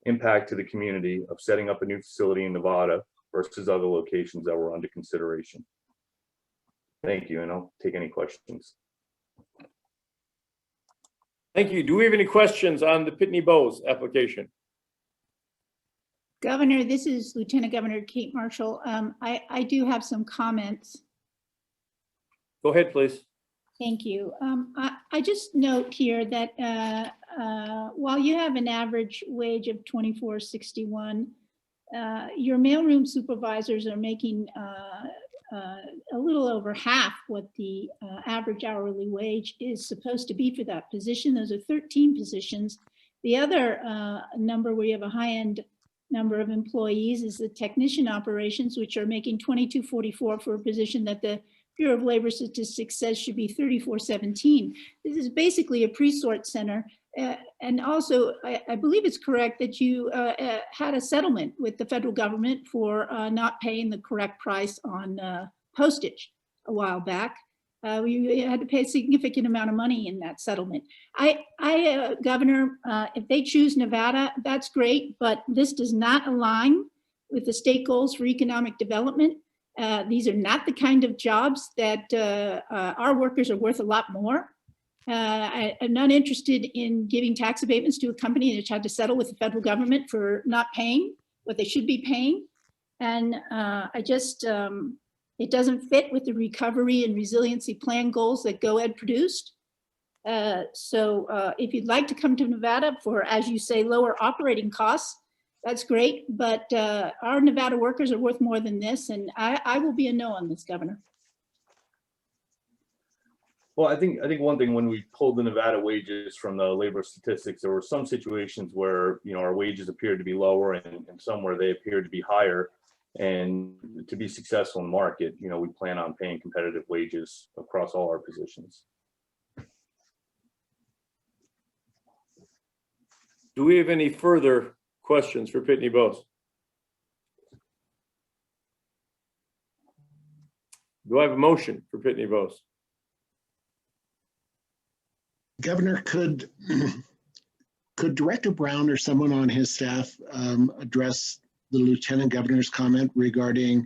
impact to the community of setting up a new facility in Nevada versus other locations that were under consideration. Thank you, and I'll take any questions. Thank you. Do we have any questions on the Pitney Bowes application? Governor, this is Lieutenant Governor Kate Marshall. I do have some comments. Go ahead, please. Thank you. I just note here that while you have an average wage of $24.61, your mailroom supervisors are making a little over half what the average hourly wage is supposed to be for that position. Those are 13 positions. The other number where you have a high-end number of employees is the technician operations, which are making $22.44 for a position that the Bureau of Labor Statistics says should be $34.17. This is basically a pre-sort center. And also, I believe it's correct that you had a settlement with the federal government for not paying the correct price on postage a while back. You had to pay a significant amount of money in that settlement. Governor, if they choose Nevada, that's great, but this does not align with the state goals for economic development. These are not the kind of jobs that our workers are worth a lot more. I'm not interested in giving tax abatements to a company that's had to settle with the federal government for not paying what they should be paying. And it doesn't fit with the recovery and resiliency plan goals that GOED produced. So if you'd like to come to Nevada for, as you say, lower operating costs, that's great, but our Nevada workers are worth more than this, and I will be a no on this, Governor. Well, I think one thing, when we pulled the Nevada wages from the labor statistics, there were some situations where, you know, our wages appeared to be lower and some where they appeared to be higher. And to be successful in the market, you know, we plan on paying competitive wages across all our positions. Do we have any further questions for Pitney Bowes? Do I have a motion for Pitney Bowes? Governor, could Director Brown or someone on his staff address the Lieutenant Governor's comment regarding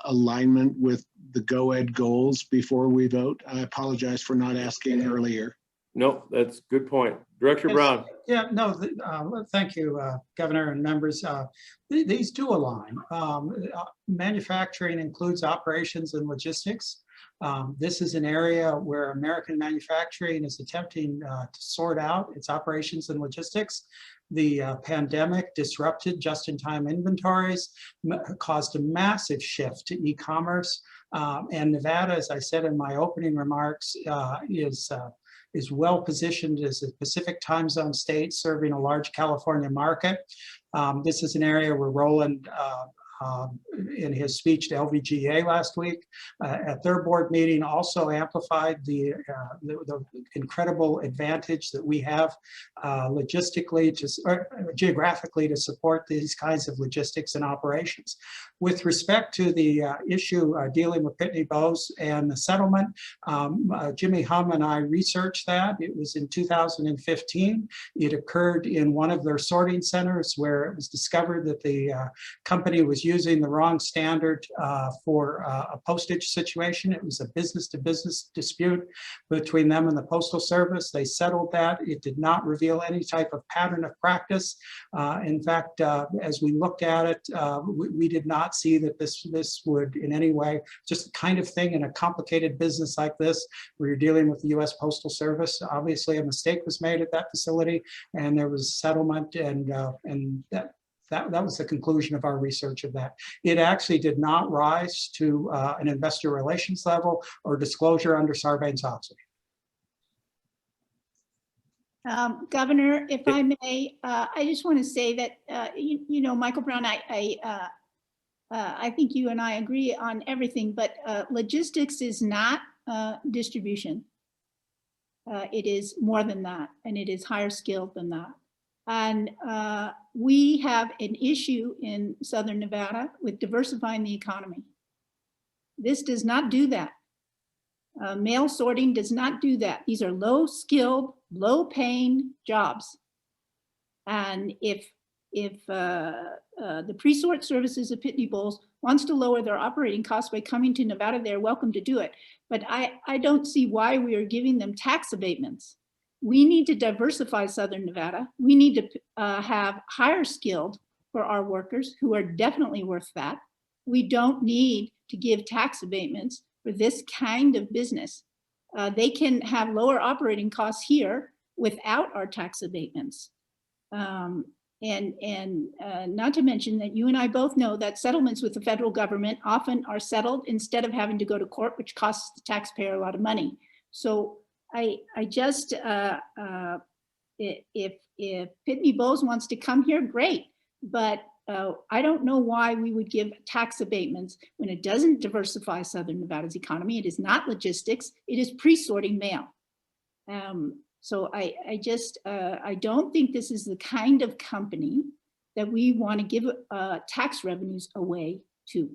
alignment with the GOED goals before we vote? I apologize for not asking earlier. No, that's a good point. Director Brown. Yeah, no, thank you, Governor and members. These do align. Manufacturing includes operations and logistics. This is an area where American manufacturing is attempting to sort out its operations and logistics. The pandemic disrupted just-in-time inventories, caused a massive shift to e-commerce. And Nevada, as I said in my opening remarks, is well positioned as a Pacific time zone state serving a large California market. This is an area where Roland, in his speech to LBGEA last week at their board meeting, also amplified the incredible advantage that we have logistically geographically to support these kinds of logistics and operations. With respect to the issue dealing with Pitney Bowes and the settlement, Jimmy Hum and I researched that. It was in 2015. It occurred in one of their sorting centers where it was discovered that the company was using the wrong standard for a postage situation. It was a business-to-business dispute between them and the Postal Service. They settled that. It did not reveal any type of pattern of practice. In fact, as we looked at it, we did not see that this would in any way, just the kind of thing in a complicated business like this, where you're dealing with the U.S. Postal Service. Obviously, a mistake was made at that facility, and there was settlement, and that was the conclusion of our research of that. It actually did not rise to an investor relations level or disclosure under Sarbanes-Oxley. Governor, if I may, I just want to say that, you know, Michael Brown, I think you and I agree on everything, but logistics is not distribution. It is more than that, and it is higher skilled than that. And we have an issue in Southern Nevada with diversifying the economy. This does not do that. Mail sorting does not do that. These are low skilled, low paying jobs. And if the pre-sort services of Pitney Bowes wants to lower their operating costs by coming to Nevada, they're welcome to do it. But I don't see why we are giving them tax abatements. We need to diversify Southern Nevada. We need to have higher skilled for our workers who are definitely worth that. We don't need to give tax abatements for this kind of business. They can have lower operating costs here without our tax abatements. And not to mention that you and I both know that settlements with the federal government often are settled instead of having to go to court, which costs the taxpayer a lot of money. So I just, if Pitney Bowes wants to come here, great. But I don't know why we would give tax abatements when it doesn't diversify Southern Nevada's economy. It is not logistics, it is pre-sorting mail. So I don't think this is the kind of company that we want to give tax revenues away to.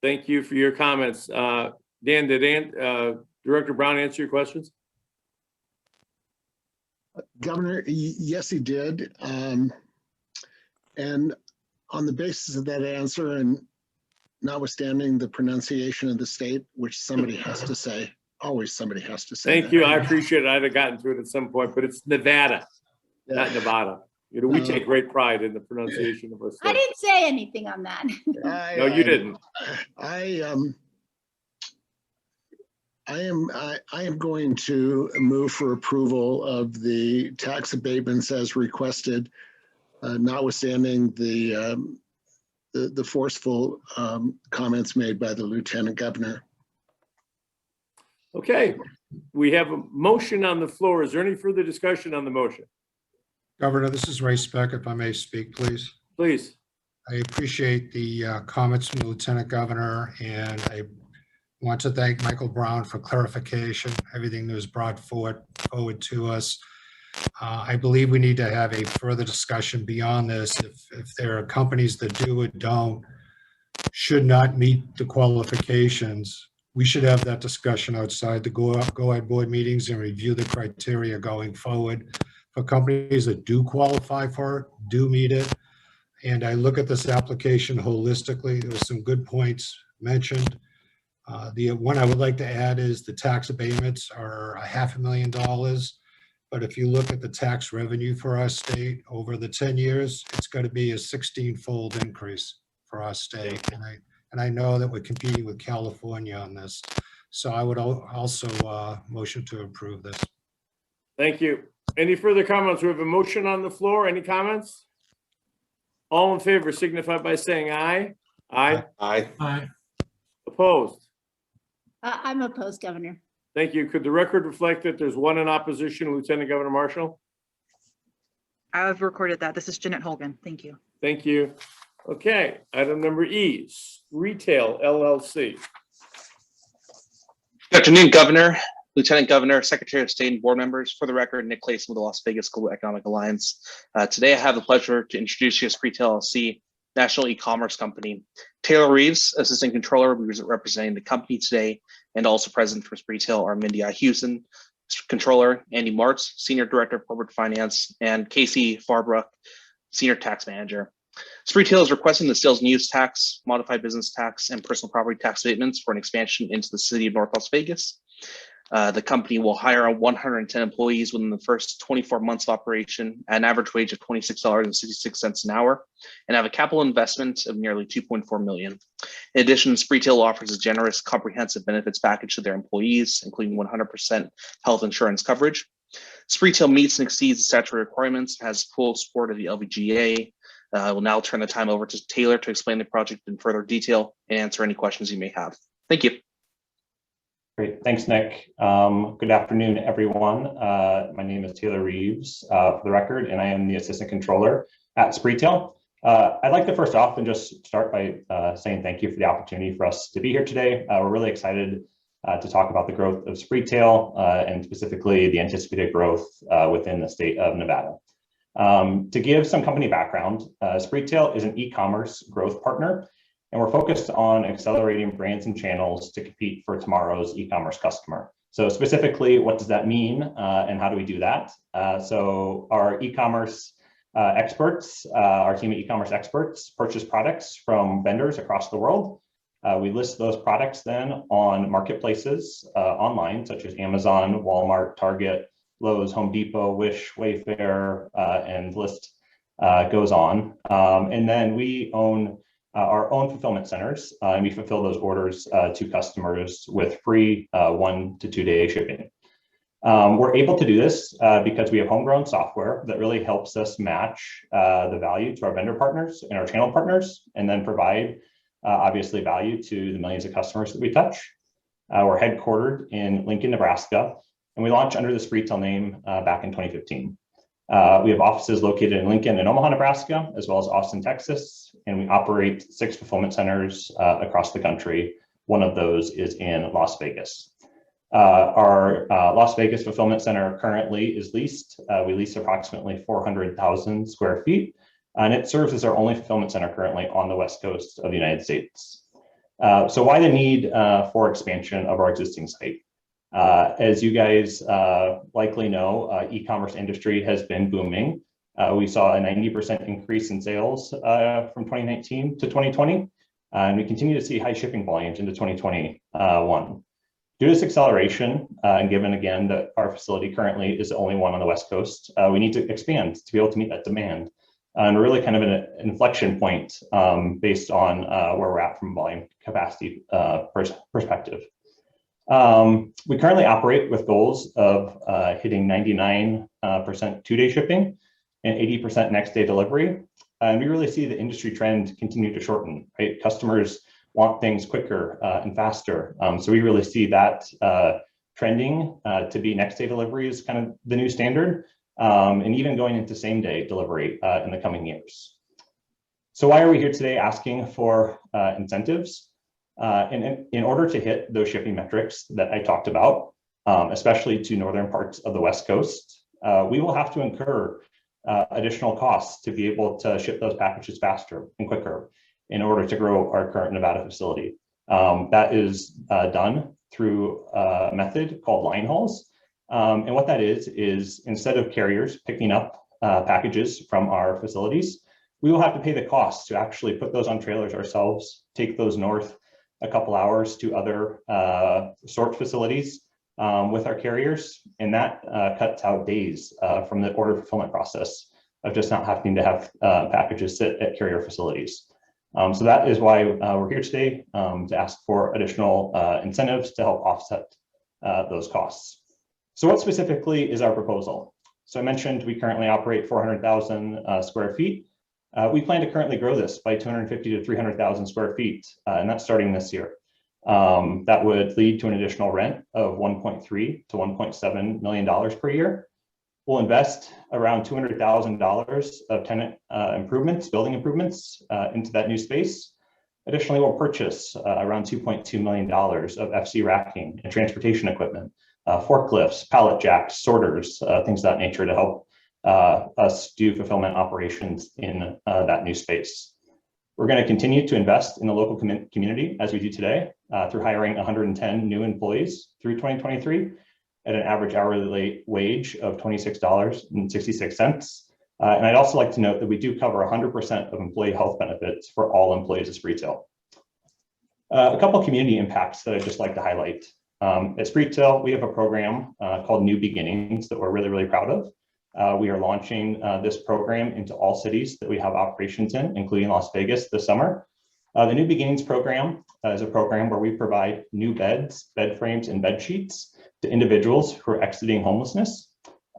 Thank you for your comments. Dan, did Director Brown answer your questions? Governor, yes, he did. And on the basis of that answer, and notwithstanding the pronunciation of the state, which somebody has to say, always somebody has to say. Thank you. I appreciate it. I'd have gotten to it at some point, but it's Nevada, not Nevada. You know, we take great pride in the pronunciation of our state. I didn't say anything on that. No, you didn't. I am going to move for approval of the tax abatements as requested, notwithstanding the forceful comments made by the Lieutenant Governor. Okay, we have a motion on the floor. Is there any further discussion on the motion? Governor, this is Ray Speck, if I may speak, please. Please. I appreciate the comments from the Lieutenant Governor, and I want to thank Michael Brown for clarification, everything that was brought forward to us. I believe we need to have a further discussion beyond this. If there are companies that do or don't, should not meet the qualifications, we should have that discussion outside the GOED board meetings and review the criteria going forward. For companies that do qualify for it, do meet it. And I look at this application holistically. There were some good points mentioned. The one I would like to add is the tax abatements are $500,000. But if you look at the tax revenue for our state over the 10 years, it's going to be a 16-fold increase for our state. And I know that we're competing with California on this. So I would also motion to approve this. Thank you. Any further comments? We have a motion on the floor. Any comments? All in favor signify by saying aye. Aye. Aye. Aye. Opposed? I'm opposed, Governor. Thank you. Could the record reflect that there's one in opposition, Lieutenant Governor Marshall? I've recorded that. This is Jeanette Holgan. Thank you. Thank you. Okay, item number E, Retail LLC. Good afternoon, Governor, Lieutenant Governor, Secretary of State, and board members. For the record, Nick Clayson with the Las Vegas Global Economic Alliance. Today, I have the pleasure to introduce you to Retail LLC, national e-commerce company. Taylor Reeves, Assistant Controller, will be representing the company today, and also present from Retail are Mindy I. Houston, Controller, Andy Martz, Senior Director of Corporate Finance, and Casey Farbrook, Senior Tax Manager. Spreetail is requesting the sales and use tax, modified business tax, and personal property tax abatements for an expansion into the city of North Las Vegas. The company will hire 110 employees within the first 24 months of operation at an average wage of $26.66 an hour and have a capital investment of nearly $2.4 million. In addition, Spreetail offers a generous comprehensive benefits package to their employees, including 100% health insurance coverage. Spreetail meets and exceeds the statutory requirements and has full support of the LBGEA. I will now turn the time over to Taylor to explain the project in further detail and answer any questions you may have. Thank you. Great, thanks, Nick. Good afternoon, everyone. My name is Taylor Reeves, for the record, and I am the Assistant Controller at Spreetail. I'd like to first off and just start by saying thank you for the opportunity for us to be here today. We're really excited to talk about the growth of Spreetail and specifically the anticipated growth within the state of Nevada. To give some company background, Spreetail is an e-commerce growth partner, and we're focused on accelerating brands and channels to compete for tomorrow's e-commerce customer. So specifically, what does that mean and how do we do that? So our e-commerce experts, our team of e-commerce experts purchase products from vendors across the world. We list those products then on marketplaces online, such as Amazon, Walmart, Target, Lowe's, Home Depot, Wish, Wayfair, and the list goes on. And then we own our own fulfillment centers, and we fulfill those orders to customers with free 1 to 2 day shipping. We're able to do this because we have homegrown software that really helps us match the value to our vendor partners and our channel partners, and then provide obviously value to the millions of customers that we touch. We're headquartered in Lincoln, Nebraska, and we launched under the Spreetail name back in 2015. We have offices located in Lincoln and Omaha, Nebraska, as well as Austin, Texas, and we operate 6 fulfillment centers across the country. One of those is in Las Vegas. Our Las Vegas fulfillment center currently is leased. We lease approximately 400,000 square feet, and it serves as our only fulfillment center currently on the West Coast of the United States. So why the need for expansion of our existing site? As you guys likely know, e-commerce industry has been booming. We saw a 90% increase in sales from 2019 to 2020, and we continue to see high shipping volumes into 2021. Due to this acceleration, and given again that our facility currently is the only one on the West Coast, we need to expand to be able to meet that demand. And we're really kind of an inflection point based on where we're at from a volume capacity perspective. We currently operate with goals of hitting 99% 2-day shipping and 80% next day delivery. And we really see the industry trend continue to shorten, right? Customers want things quicker and faster. So we really see that trending to be next day delivery is kind of the new standard, and even going into same day delivery in the coming years. So why are we here today asking for incentives? In order to hit those shipping metrics that I talked about, especially to northern parts of the West Coast, we will have to incur additional costs to be able to ship those packages faster and quicker in order to grow our current Nevada facility. That is done through a method called line hauls. And what that is instead of carriers picking up packages from our facilities, we will have to pay the costs to actually put those on trailers ourselves, take those north a couple hours to other sort facilities with our carriers, and that cuts out days from the order fulfillment process of just not having to have packages sit at carrier facilities. So that is why we're here today to ask for additional incentives to help offset those costs. So what specifically is our proposal? So I mentioned we currently operate 400,000 square feet. We plan to currently grow this by 250 to 300,000 square feet, and that's starting this year. That would lead to an additional rent of $1.3 to $1.7 million per year. We'll invest around $200,000 of tenant improvements, building improvements into that new space. Additionally, we'll purchase around $2.2 million of FC racking and transportation equipment, forklifts, pallet jacks, sorters, things of that nature to help us do fulfillment operations in that new space. We're going to continue to invest in the local community as we do today through hiring 110 new employees through 2023 at an average hourly wage of $26.66. And I'd also like to note that we do cover 100% of employee health benefits for all employees at Spreetail. A couple of community impacts that I'd just like to highlight. At Spreetail, we have a program called New Beginnings that we're really, really proud of. We are launching this program into all cities that we have operations in, including Las Vegas this summer. The New Beginnings program is a program where we provide new beds, bed frames, and bed sheets to individuals who are exiting homelessness.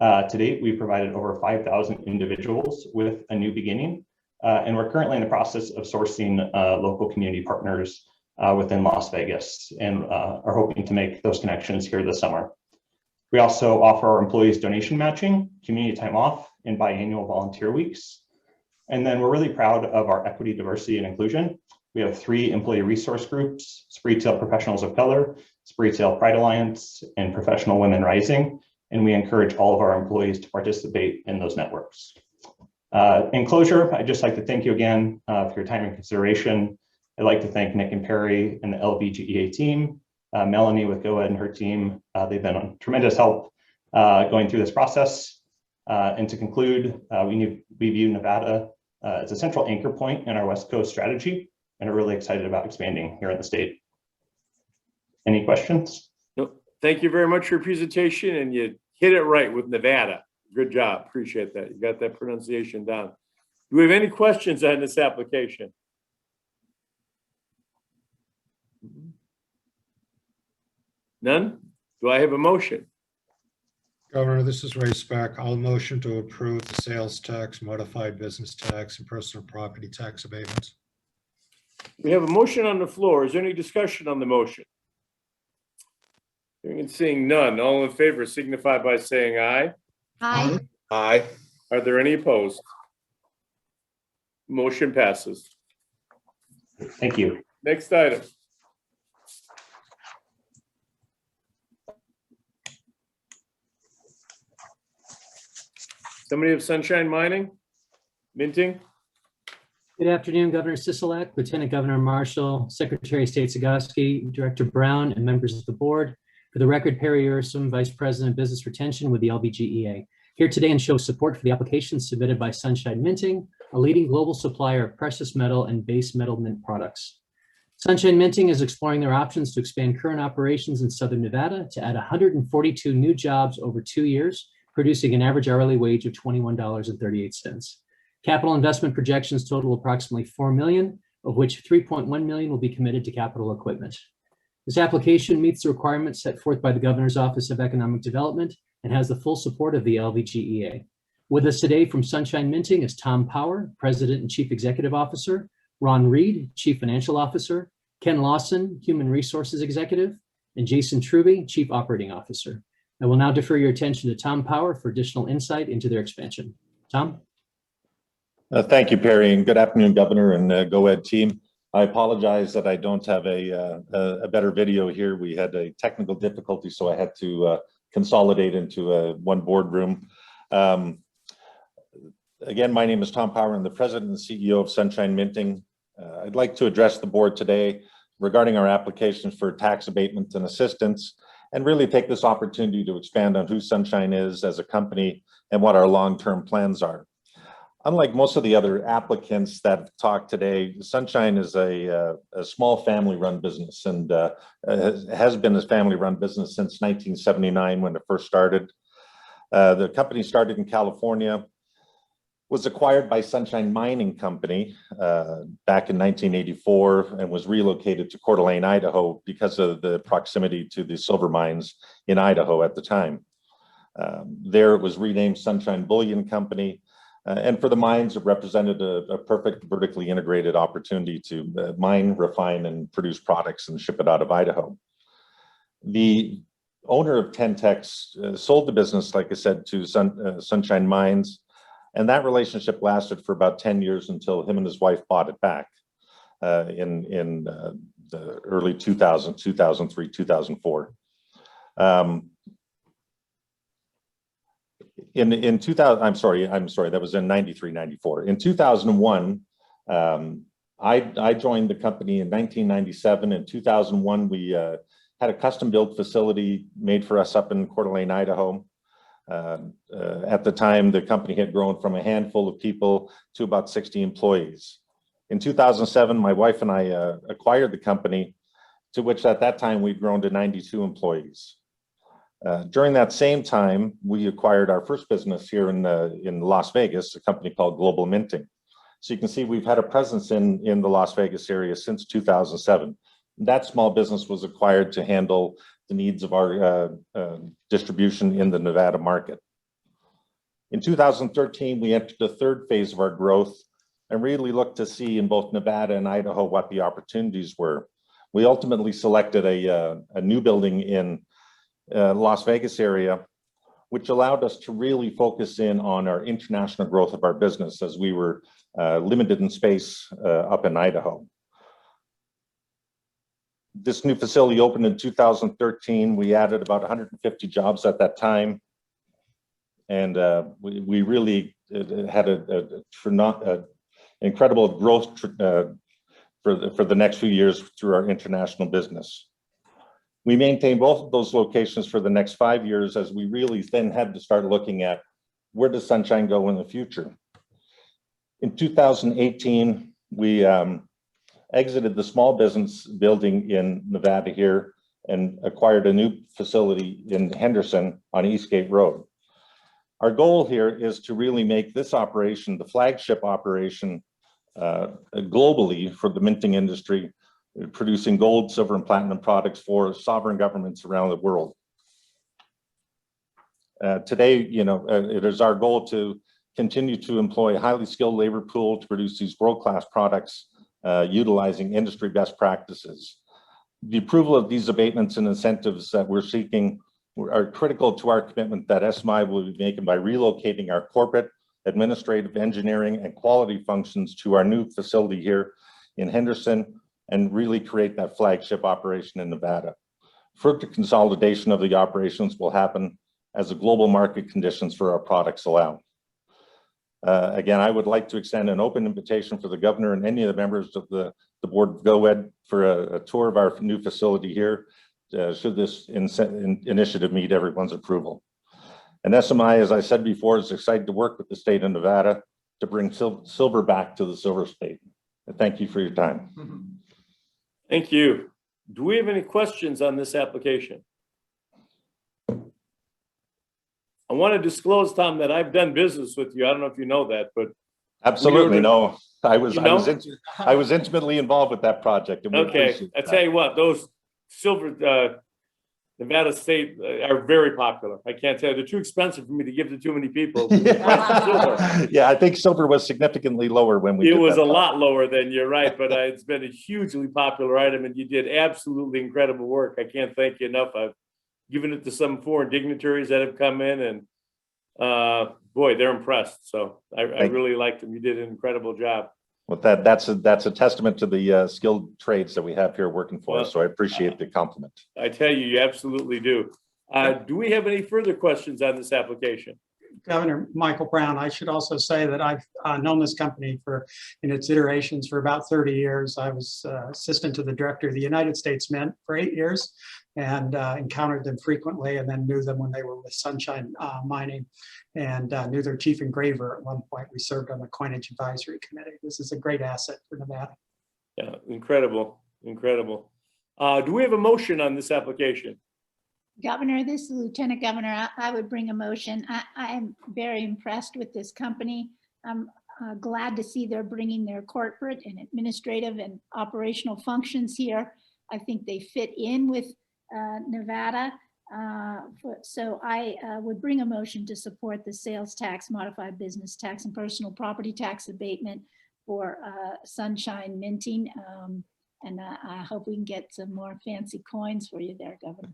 To date, we've provided over 5,000 individuals with a new beginning, and we're currently in the process of sourcing local community partners within Las Vegas and are hoping to make those connections here this summer. We also offer our employees donation matching, community time off, and biannual volunteer weeks. And then we're really proud of our equity, diversity, and inclusion. We have 3 employee resource groups: Spreetail Professionals of Color, Spreetail Pride Alliance, and Professional Women Rising. And we encourage all of our employees to participate in those networks. In closure, I'd just like to thank you again for your time and consideration. I'd like to thank Nick and Perry and the LBGEA team, Melanie with GOED and her team. They've been on tremendous help going through this process. And to conclude, we view Nevada as a central anchor point in our West Coast strategy and are really excited about expanding here in the state. Any questions? Nope. Thank you very much for your presentation, and you hit it right with Nevada. Good job. Appreciate that. You got that pronunciation down. Do we have any questions on this application? None? Do I have a motion? Governor, this is Ray Speck. I'll motion to approve the sales tax, modified business tax, and personal property tax abatements. We have a motion on the floor. Is there any discussion on the motion? Hearing and seeing none. All in favor signify by saying aye. Aye. Aye. Are there any opposed? Motion passes. Thank you. Next item. Somebody have Sunshine Mining? Minting? Good afternoon, Governor Sisolak, Lieutenant Governor Marshall, Secretary of State Zagosky, Director Brown, and members of the board. For the record, Perry Ursum, Vice President of Business Retention with the LBGEA, here today and show support for the application submitted by Sunshine Minting, a leading global supplier of precious metal and base metal mint products. Sunshine Minting is exploring their options to expand current operations in Southern Nevada to add 142 new jobs over 2 years, producing an average hourly wage of $21.38. Capital investment projections total approximately $4 million, of which $3.1 million will be committed to capital equipment. This application meets the requirements set forth by the Governor's Office of Economic Development and has the full support of the LBGEA. With us today from Sunshine Minting is Tom Power, President and Chief Executive Officer, Ron Reed, Chief Financial Officer, Ken Lawson, Human Resources Executive, and Jason Truby, Chief Operating Officer. I will now defer your attention to Tom Power for additional insight into their expansion. Tom? Thank you, Perry, and good afternoon, Governor and GOED team. I apologize that I don't have a better video here. We had a technical difficulty, so I had to consolidate into one boardroom. Again, my name is Tom Power. I'm the President and CEO of Sunshine Minting. I'd like to address the board today regarding our application for tax abatement and assistance, and really take this opportunity to expand on who Sunshine is as a company and what our long-term plans are. Unlike most of the other applicants that have talked today, Sunshine is a small family-run business and has been a family-run business since 1979 when it first started. The company started in California, was acquired by Sunshine Mining Company back in 1984 and was relocated to Coeur d'Alene, Idaho because of the proximity to the silver mines in Idaho at the time. There it was renamed Sunshine Bullion Company. And for the mines, it represented a perfect vertically integrated opportunity to mine, refine, and produce products and ship it out of Idaho. The owner of Tentex sold the business, like I said, to Sunshine Mines, and that relationship lasted for about 10 years until him and his wife bought it back in the early 2000, 2003, 2004. In 2000, I'm sorry, that was in 93, 94. In 2001, I joined the company in 1997. In 2001, we had a custom built facility made for us up in Coeur d'Alene, Idaho. At the time, the company had grown from a handful of people to about 60 employees. In 2007, my wife and I acquired the company, to which at that time we'd grown to 92 employees. During that same time, we acquired our first business here in Las Vegas, a company called Global Minting. So you can see we've had a presence in the Las Vegas area since 2007. That small business was acquired to handle the needs of our distribution in the Nevada market. In 2013, we entered the third phase of our growth and really looked to see in both Nevada and Idaho what the opportunities were. We ultimately selected a new building in Las Vegas area, which allowed us to really focus in on our international growth of our business as we were limited in space up in Idaho. This new facility opened in 2013. We added about 150 jobs at that time. And we really had an incredible growth for the next few years through our international business. We maintained both of those locations for the next 5 years as we really then had to start looking at where does Sunshine go in the future. In 2018, we exited the small business building in Nevada here and acquired a new facility in Henderson on Eastgate Road. Our goal here is to really make this operation the flagship operation globally for the minting industry, producing gold, silver, and platinum products for sovereign governments around the world. Today, it is our goal to continue to employ a highly skilled labor pool to produce these world-class products utilizing industry best practices. The approval of these abatements and incentives that we're seeking are critical to our commitment that SMI will be making by relocating our corporate, administrative, engineering, and quality functions to our new facility here in Henderson and really create that flagship operation in Nevada. Further consolidation of the operations will happen as the global market conditions for our products allow. Again, I would like to extend an open invitation for the governor and any of the members of the board of GOED for a tour of our new facility here, should this initiative meet everyone's approval. And SMI, as I said before, is excited to work with the state of Nevada to bring silver back to the silver state. And thank you for your time. Thank you. Do we have any questions on this application? I want to disclose, Tom, that I've done business with you. I don't know if you know that, but absolutely no. I was intimately involved with that project. And okay, I tell you what, those silver Nevada State are very popular. I can't tell you, they're too expensive for me to give to too many people. Yeah, I think silver was significantly lower when we. It was a lot lower than you're right, but it's been a hugely popular item, and you did absolutely incredible work. I can't thank you enough. I've given it to some foreign dignitaries that have come in, and boy, they're impressed. So I really liked them. You did an incredible job. Well, that's a testament to the skilled trades that we have here working for us. So I appreciate the compliment. I tell you, you absolutely do. Do we have any further questions on this application? Governor Michael Brown, I should also say that I've known this company in its iterations for about 30 years. I was assistant to the director of the United States Mint for 8 years and encountered them frequently, and then knew them when they were with Sunshine Mining, and knew their chief engraver at one point. We served on the Coinage Advisory Committee. This is a great asset for Nevada. Yeah, incredible, incredible. Do we have a motion on this application? Governor, this is Lieutenant Governor. I would bring a motion. I am very impressed with this company. I'm glad to see they're bringing their corporate and administrative and operational functions here. I think they fit in with Nevada. So I would bring a motion to support the sales tax, modified business tax, and personal property tax abatement for Sunshine Minting. And I hope we can get some more fancy coins for you there, Governor.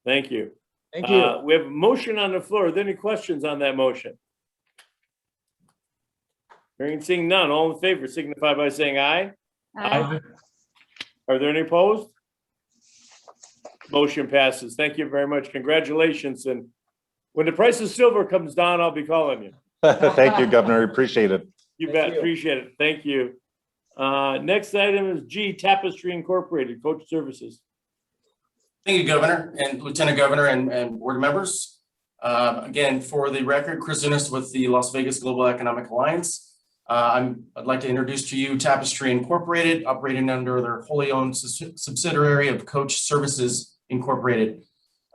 Thank you. Thank you. We have a motion on the floor. Are there any questions on that motion? Hearing and seeing none, all in favor signify by saying aye. Aye. Are there any opposed? Motion passes. Thank you very much. Congratulations. And when the price of silver comes down, I'll be calling you. Thank you, Governor. Appreciate it. You bet. Appreciate it. Thank you. Next item is G, Tapestry Incorporated, Coach Services. Thank you, Governor and Lieutenant Governor and board members. Again, for the record, Chris Zunis with the Las Vegas Global Economic Alliance. I'd like to introduce to you Tapestry Incorporated, operating under their wholly owned subsidiary of Coach Services Incorporated.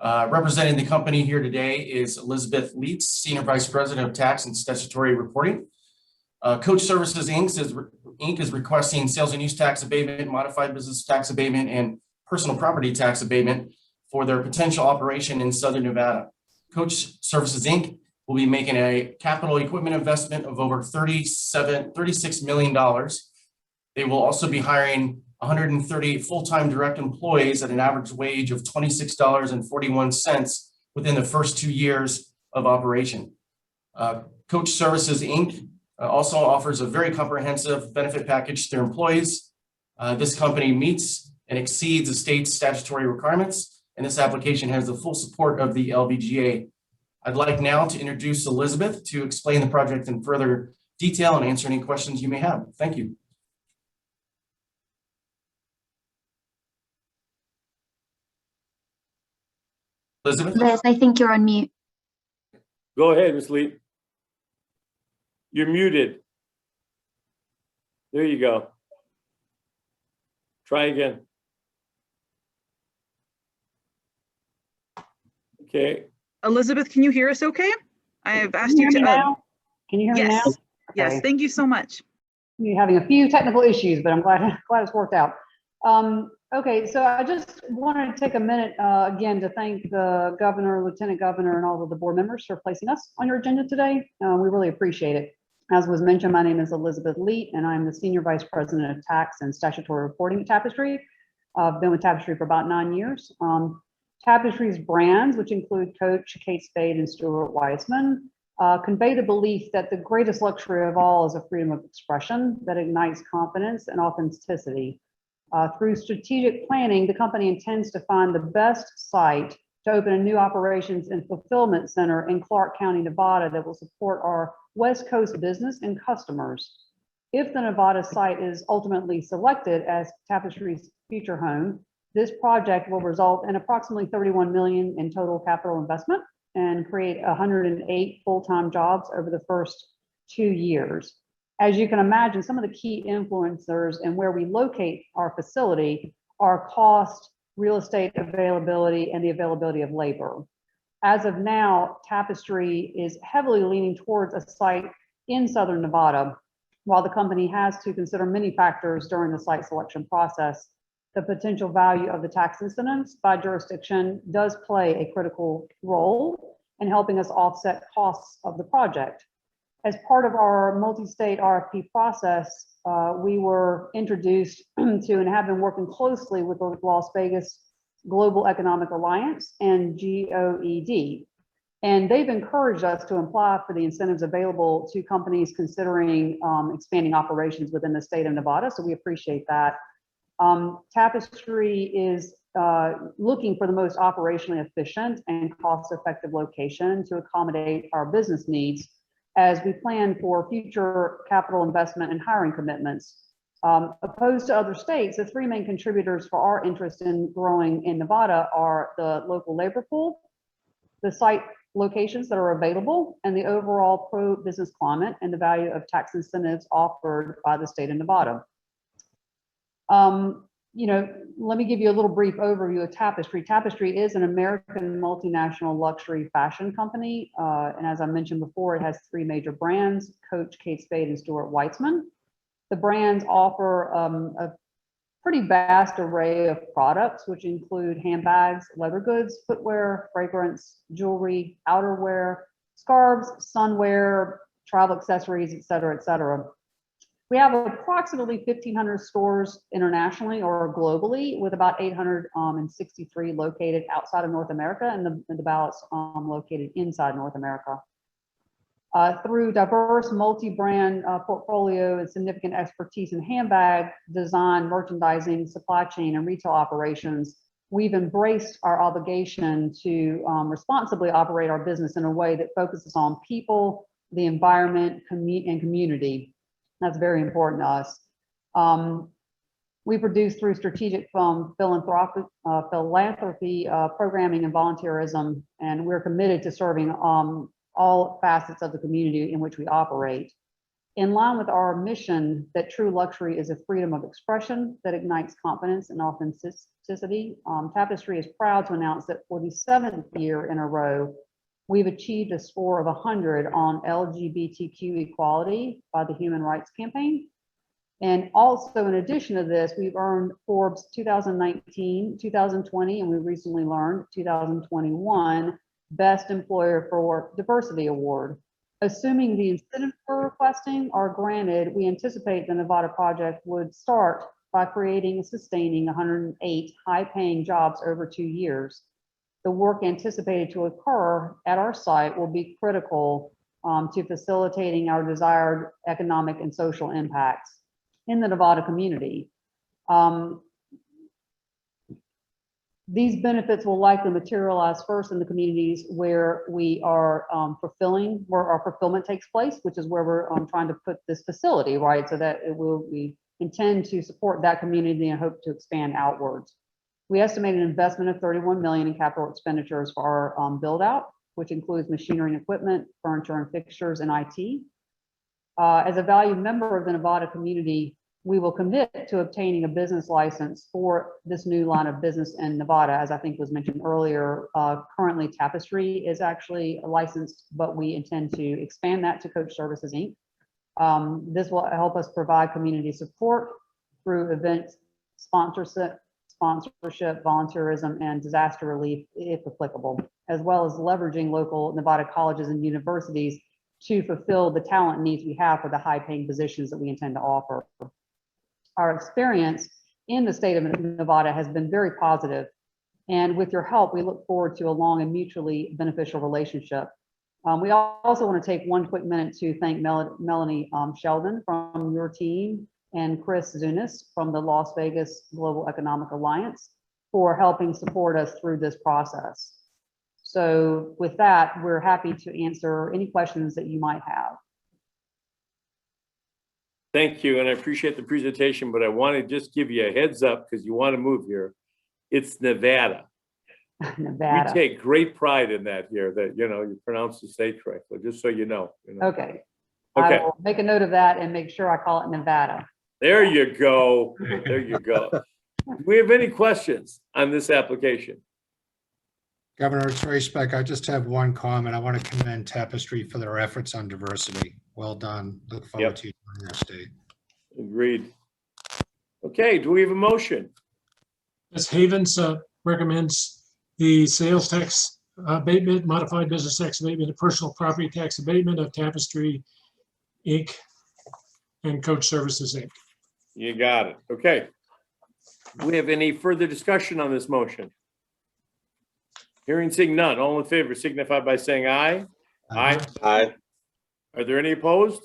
Representing the company here today is Elizabeth Leitz, Senior Vice President of Tax and Statutory Reporting. Coach Services Inc. is requesting sales and use tax abatement, modified business tax abatement, and personal property tax abatement for their potential operation in Southern Nevada. Coach Services Inc. will be making a capital equipment investment of over $36 million. They will also be hiring 130 full-time direct employees at an average wage of $26.41 within the first 2 years of operation. Coach Services Inc. Also offers a very comprehensive benefit package to their employees. This company meets and exceeds the state's statutory requirements, and this application has the full support of the LBGA. I'd like now to introduce Elizabeth to explain the project in further detail and answer any questions you may have. Thank you. Elizabeth? Yes, I think you're on mute. Go ahead, Ms. Lee. You're muted. There you go. Try again. Okay. Elizabeth, can you hear us okay? I have asked you to. Now? Can you hear me now? Yes. Yes, thank you so much. You're having a few technical issues, but I'm glad it's worked out. Okay, so I just wanted to take a minute again to thank the governor, lieutenant governor, and all of the board members for placing us on your agenda today. We really appreciate it. As was mentioned, my name is Elizabeth Leet, and I'm the Senior Vice President of Tax and Statutory Reporting at Tapestry. I've been with Tapestry for about 9 years. Tapestry's brands, which include Coach, Kate Spade, and Stuart Weitzman, convey the belief that the greatest luxury of all is a freedom of expression that ignites confidence and authenticity. Through strategic planning, the company intends to find the best site to open a new operations and fulfillment center in Clark County, Nevada that will support our West Coast business and customers. If the Nevada site is ultimately selected as Tapestry's future home, this project will result in approximately $31 million in total capital investment and create 108 full-time jobs over the first 2 years. As you can imagine, some of the key influencers and where we locate our facility are cost, real estate availability, and the availability of labor. As of now, Tapestry is heavily leaning towards a site in Southern Nevada. While the company has to consider many factors during the site selection process, the potential value of the tax incentives by jurisdiction does play a critical role in helping us offset costs of the project. As part of our multi-state RFP process, we were introduced to and have been working closely with the Las Vegas Global Economic Alliance and GOED. And they've encouraged us to apply for the incentives available to companies considering expanding operations within the state of Nevada. So we appreciate that. Tapestry is looking for the most operationally efficient and cost-effective location to accommodate our business needs as we plan for future capital investment and hiring commitments. Opposed to other states, the three main contributors for our interest in growing in Nevada are the local labor pool, the site locations that are available, and the overall pro-business climate and the value of tax incentives offered by the state of Nevada. Let me give you a little brief overview of Tapestry. Tapestry is an American multinational luxury fashion company. And as I mentioned before, it has three major brands: Coach, Kate Spade, and Stuart Weitzman. The brands offer a pretty vast array of products, which include handbags, leather goods, footwear, fragrance, jewelry, outerwear, scarves, sunwear, travel accessories, et cetera, et cetera. We have approximately 1,500 stores internationally or globally, with about 863 located outside of North America and the balance located inside North America. Through diverse multi-brand portfolio and significant expertise in handbag design, merchandising, supply chain, and retail operations, we've embraced our obligation to responsibly operate our business in a way that focuses on people, the environment, and community. That's very important to us. We produce through strategic philanthropy, programming, and volunteerism, and we're committed to serving all facets of the community in which we operate. In line with our mission that true luxury is a freedom of expression that ignites confidence and authenticity, Tapestry is proud to announce that for the 7th year in a row, we've achieved a score of 100 on LGBTQ equality by the Human Rights Campaign. And also, in addition to this, we've earned Forbes 2019, 2020, and we recently learned 2021 Best Employer for Diversity Award. Assuming the incentives we're requesting are granted, we anticipate the Nevada project would start by creating and sustaining 108 high-paying jobs over 2 years. The work anticipated to occur at our site will be critical to facilitating our desired economic and social impacts in the Nevada community. These benefits will likely materialize first in the communities where we are where our fulfillment takes place, which is where we're trying to put this facility, right? So that we intend to support that community and hope to expand outwards. We estimate an investment of $31 million in capital expenditures for our build out, which includes machinery and equipment, furniture and fixtures, and IT. As a valued member of the Nevada community, we will commit to obtaining a business license for this new line of business in Nevada. As I think was mentioned earlier, currently Tapestry is actually licensed, but we intend to expand that to Coach Services, Inc. This will help us provide community support through events, sponsorship, volunteerism, and disaster relief, if applicable, as well as leveraging local Nevada colleges and universities to fulfill the talent needs we have for the high-paying positions that we intend to offer. Our experience in the state of Nevada has been very positive, and with your help, we look forward to a long and mutually beneficial relationship. We also want to take one quick minute to thank Melanie Sheldon from your team and Chris Zunis from the Las Vegas Global Economic Alliance for helping support us through this process. So with that, we're happy to answer any questions that you might have. Thank you, and I appreciate the presentation, but I want to just give you a heads up because you want to move here. It's Nevada. Nevada. We take great pride in that here, that, you know, you pronounce the state correctly, just so you know. Okay. Okay. I will make a note of that and make sure I call it Nevada. There you go. There you go. Do we have any questions on this application? Governor, it's Ray Speck. I just have one comment. I want to commend Tapestry for their efforts on diversity. Well done. Look forward to you in our state. Agreed. Okay, do we have a motion? Ms. Havens recommends the sales tax abatement, modified business tax abatement, and personal property tax abatement of Tapestry, Inc. and Coach Services, Inc. You got it. Okay. Do we have any further discussion on this motion? Hearing, seeing none. All in favor signify by saying aye. Aye. Aye. Are there any opposed?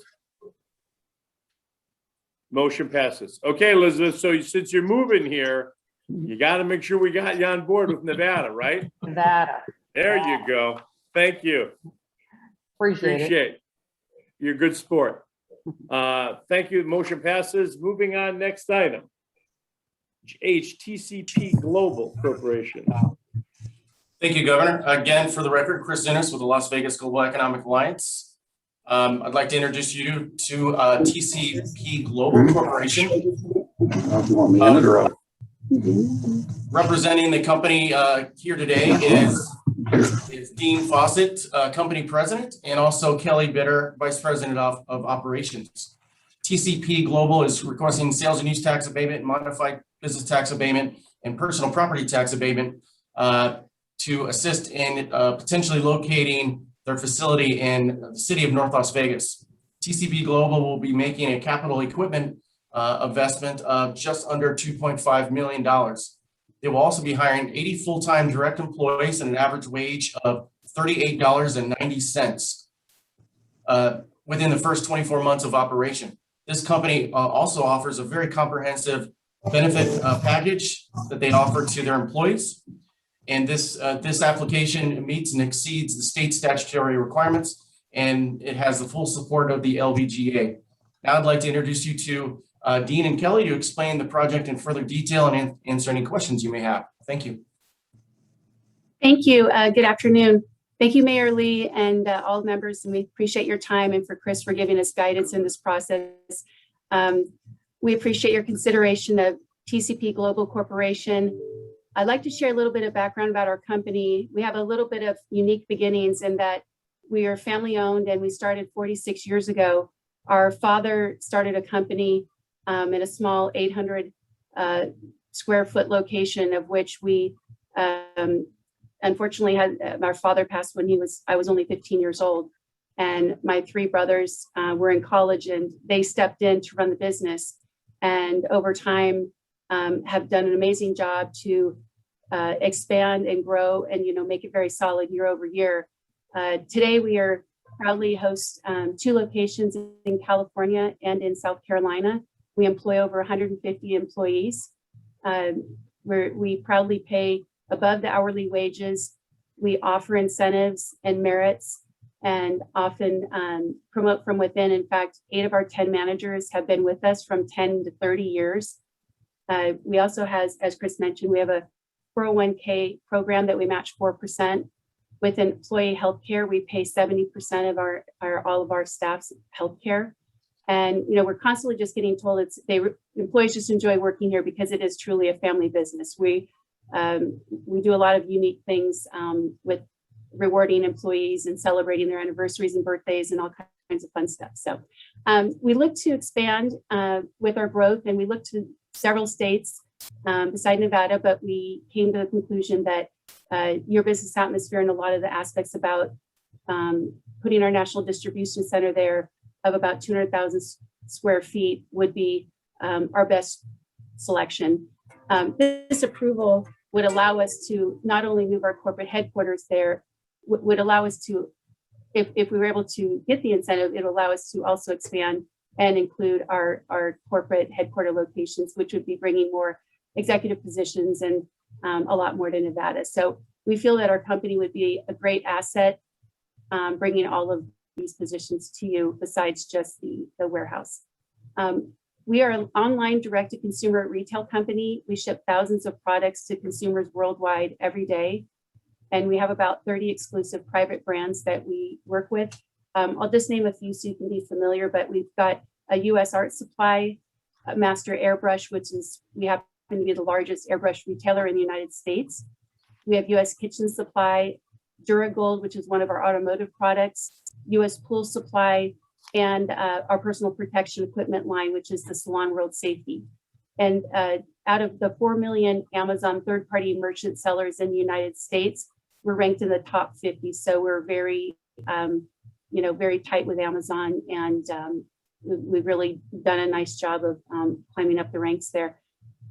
Motion passes. Okay, Elizabeth, so since you're moving here, you got to make sure we got you on board with Nevada, right? Nevada. There you go. Thank you. Appreciate it. You're a good sport. Thank you. Motion passes. Moving on, next item. TCP Global Corporation. Thank you, Governor. Again, for the record, Chris Zunis with the Las Vegas Global Economic Alliance. I'd like to introduce you to TCP Global Corporation. Representing the company here today is Dean Fawcett, company president, and also Kelly Bitter, vice president of operations. TCP Global is requesting sales and use tax abatement, modified business tax abatement, and personal property tax abatement to assist in potentially locating their facility in the city of North Las Vegas. TCP Global will be making a capital equipment investment of just under $2.5 million. They will also be hiring 80 full-time direct employees at an average wage of $38.90 within the first 24 months of operation. This company also offers a very comprehensive benefit package that they offer to their employees. And this application meets and exceeds the state statutory requirements, and it has the full support of the NBBGEI. Now I'd like to introduce you to Dean and Kelly to explain the project in further detail and answer any questions you may have. Thank you. Thank you. Good afternoon. Thank you, Mayor Lee, and all members, and we appreciate your time, and for Chris for giving us guidance in this process. We appreciate your consideration of TCP Global Corporation. I'd like to share a little bit of background about our company. We have a little bit of unique beginnings in that we are family owned, and we started 46 years ago. Our father started a company in a small 800 square foot location, of which we unfortunately had, our father passed when I was only 15 years old. And my three brothers were in college, and they stepped in to run the business. And over time have done an amazing job to expand and grow and, make it very solid year over year. Today, we are proudly host 2 locations in California and in South Carolina. We employ over 150 employees. We proudly pay above the hourly wages. We offer incentives and merits and often promote from within. In fact, 8 of our 10 managers have been with us from 10 to 30 years. We also have, as Chris mentioned, we have a 401k program that we match 4%. With employee health care, we pay 70% of all of our staff's health care. And we're constantly just getting told employees just enjoy working here because it is truly a family business. We do a lot of unique things with rewarding employees and celebrating their anniversaries and birthdays and all kinds of fun stuff. So we look to expand with our growth, and we look to several states beside Nevada, but we came to the conclusion that your business atmosphere and a lot of the aspects about putting our national distribution center there of about 200,000 square feet would be our best selection. This approval would allow us to not only move our corporate headquarters there, would allow us to, if we were able to get the incentive, it would allow us to also expand and include our corporate headquarter locations, which would be bringing more executive positions and a lot more to Nevada. So we feel that our company would be a great asset, bringing all of these positions to you besides just the warehouse. We are an online direct-to-consumer retail company. We ship thousands of products to consumers worldwide every day. And we have about 30 exclusive private brands that we work with. I'll just name a few so you can be familiar, but we've got a U.S. Art Supply, Master Airbrush, which is, we happen to be the largest airbrush retailer in the United States. We have U.S. Kitchen Supply, Duragold, which is one of our automotive products, U.S. Pool Supply, and our personal protection equipment line, which is the Salon World Safety. And out of the 4 million Amazon third-party merchant sellers in the United States, we're ranked in the top 50. So we're very, very tight with Amazon, and we've really done a nice job of climbing up the ranks there.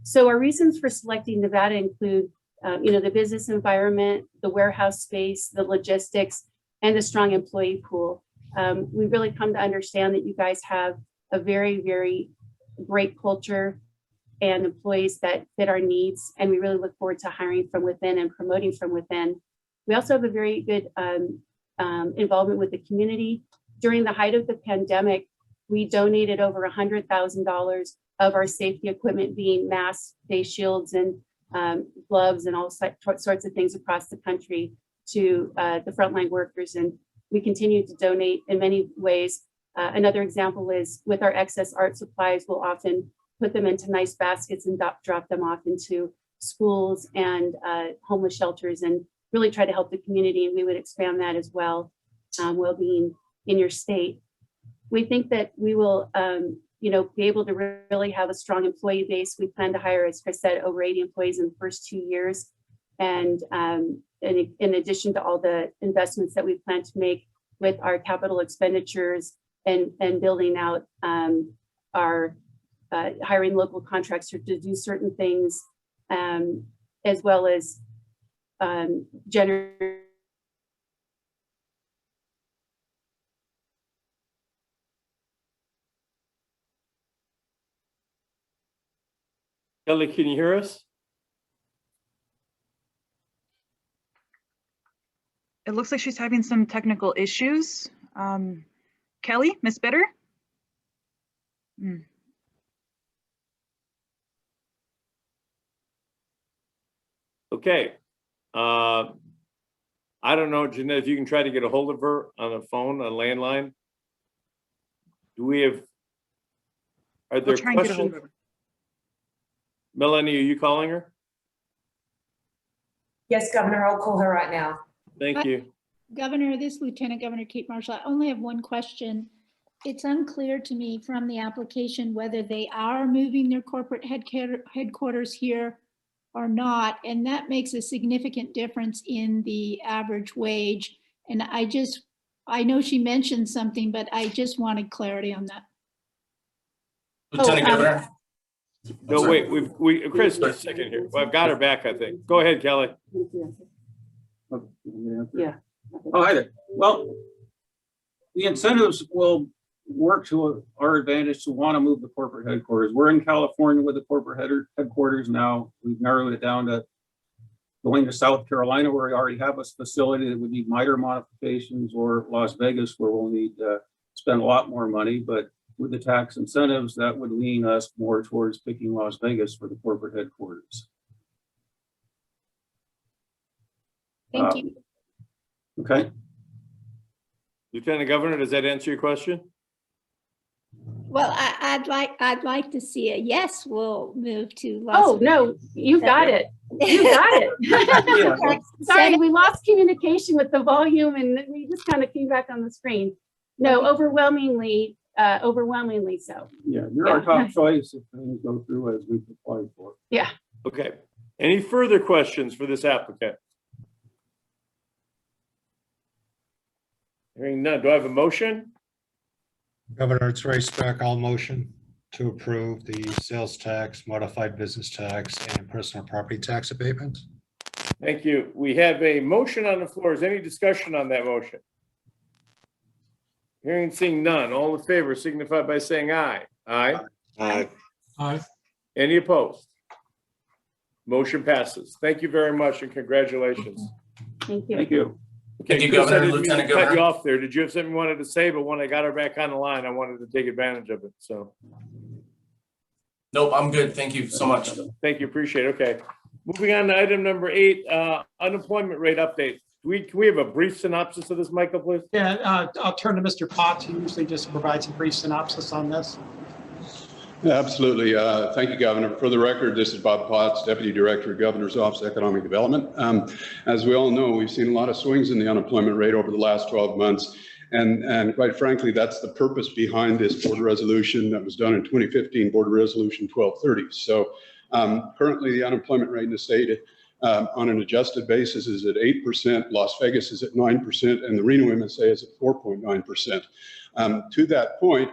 So our reasons for selecting Nevada include, the business environment, the warehouse space, the logistics, and a strong employee pool. We really come to understand that you guys have a very, very great culture and employees that fit our needs. And we really look forward to hiring from within and promoting from within. We also have a very good involvement with the community. During the height of the pandemic, we donated over $100,000 of our safety equipment, being masks, face shields, and gloves, and all sorts of things across the country to the frontline workers. And we continue to donate in many ways. Another example is with our excess art supplies, we'll often put them into nice baskets and drop them off into schools and homeless shelters, and really try to help the community. And we would expand that as well, well-being in your state. We think that we will be able to really have a strong employee base. We plan to hire, as Chris said, over 80 employees in the first 2 years. And in addition to all the investments that we plan to make with our capital expenditures and building out our hiring local contractors to do certain things, as well as generate. Kelly, can you hear us? It looks like she's having some technical issues. Kelly, Miss Bitter? Okay. I don't know, Jeanette, if you can try to get a hold of her on the phone, on landline. Do we have, are there try and get a hold questions? of her. Melanie, are you calling her? Yes, Governor, I'll call her right now. Thank you. Governor, this is Lieutenant Governor Kate Marshall. I only have one question. It's unclear to me from the application whether they are moving their corporate headquarters here or not, and that makes a significant difference in the average wage. And I know she mentioned something, but I just wanted clarity on that. Lieutenant Governor. No, wait, Chris, just a second here. Well, I've got her back, I think. Go ahead, Kelly. Yeah. Oh, hi there. Well, the incentives will work to our advantage to want to move the corporate headquarters. We're in California with the corporate headquarters now. We've narrowed it down to going to South Carolina, where we already have a facility that would need minor modifications, or Las Vegas, where we'll need to spend a lot more money. But with the tax incentives, that would lean us more towards picking Las Vegas for the corporate headquarters. Thank you. Okay. Lieutenant Governor, does that answer your question? Well, I'd like to see a yes, we'll move to Las Oh, no, you got it. You got it. Sorry, we lost communication with the volume and we just kind of came back on the screen. No, overwhelmingly so. Yeah, you're our top choice if things go through as we've applied for. Yeah. Okay. Any further questions for this applicant? Hearing none, do I have a motion? Governor, it's Ray Speck. I'll motion to approve the sales tax, modified business tax, and personal property tax abatement. Thank you. We have a motion on the floor. Is any discussion on that motion? Hearing and seeing none. All in favor signify by saying aye. Aye. Aye. Aye. Any opposed? Motion passes. Thank you very much and congratulations. Thank you. Thank you. Okay, Thank you, Chris, I Governor, didn't mean to Lieutenant cut you Governor. off there. Did you have something you wanted to say? But when I got her back on the line, I wanted to take advantage of it. So Nope, I'm good. Thank you so much. thank you. Appreciate it. Okay. Moving on to item number 8, unemployment rate update. Can we have a brief synopsis of this, Michael, please? Yeah, I'll turn to Mr. Potts, who usually just provides a brief synopsis on this. Yeah, absolutely. Thank you, Governor. For the record, this is Bob Potts, Deputy Director, Governor's Office of Economic Development. As we all know, we've seen a lot of swings in the unemployment rate over the last 12 months. And quite frankly, that's the purpose behind this board resolution that was done in 2015, Board Resolution 1230. So currently, the unemployment rate in the state on an adjusted basis is at 8%, Las Vegas is at 9%, and the Reno MSA is at 4.9%. To that point,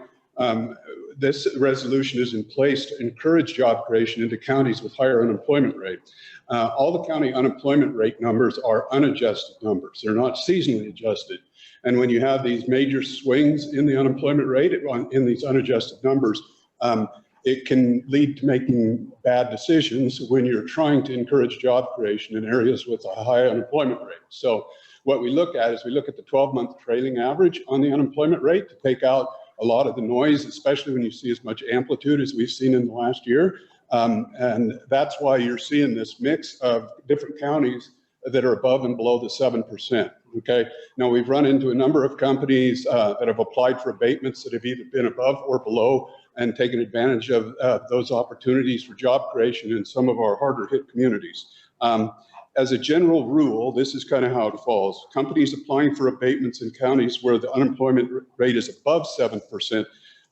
this resolution is in place to encourage job creation into counties with higher unemployment rate. All the county unemployment rate numbers are unadjusted numbers. They're not seasonally adjusted. And when you have these major swings in the unemployment rate in these unadjusted numbers, it can lead to making bad decisions when you're trying to encourage job creation in areas with a high unemployment rate. So what we look at is we look at the 12-month trailing average on the unemployment rate to take out a lot of the noise, especially when you see as much amplitude as we've seen in the last year. And that's why you're seeing this mix of different counties that are above and below the 7%. Okay. Now we've run into a number of companies that have applied for abatements that have either been above or below and taken advantage of those opportunities for job creation in some of our harder hit communities. As a general rule, this is kind of how it falls. Companies applying for abatements in counties where the unemployment rate is above 7%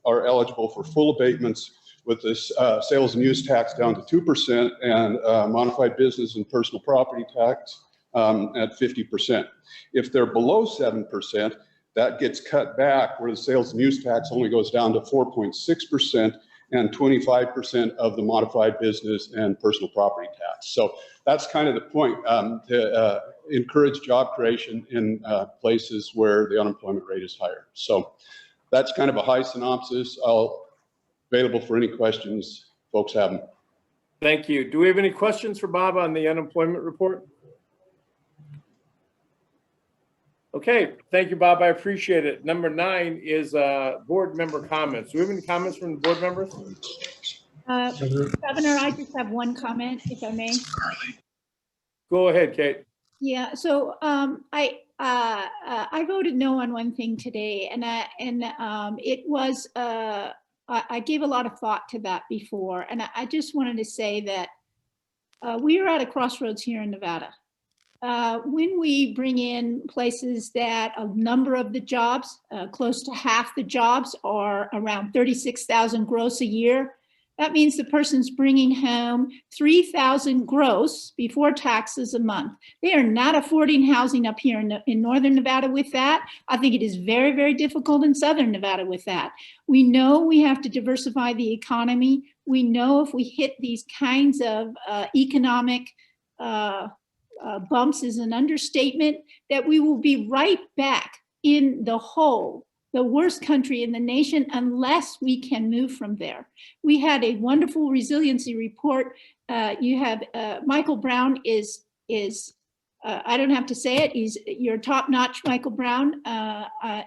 are eligible for full abatements with this sales and use tax down to 2% and modified business and personal property tax at 50%. If they're below 7%, that gets cut back where the sales and use tax only goes down to 4.6% and 25% of the modified business and personal property tax. So that's kind of the point, to encourage job creation in places where the unemployment rate is higher. So that's kind of a high synopsis. I'll available for any questions folks have them. Thank you. Do we have any questions for Bob on the unemployment report? Okay, thank you, Bob. I appreciate it. Number 9 is board member comments. Do we have any comments from the board members? Governor, I just have one comment, if I may. Go ahead, Kate. Yeah, so I voted no on one thing today, and it was I gave a lot of thought to that before, and I just wanted to say that we are at a crossroads here in Nevada. When we bring in places that a number of the jobs, close to half the jobs are around 36,000 gross a year, that means the person's bringing home 3,000 gross before taxes a month. They are not affording housing up here in Northern Nevada with that. I think it is very, very difficult in Southern Nevada with that. We know we have to diversify the economy. We know if we hit these kinds of economic bumps is an understatement, that we will be right back in the hole, the worst country in the nation, unless we can move from there. We had a wonderful resiliency report. You have Michael Brown is I don't have to say it, you're top-notch, Michael Brown.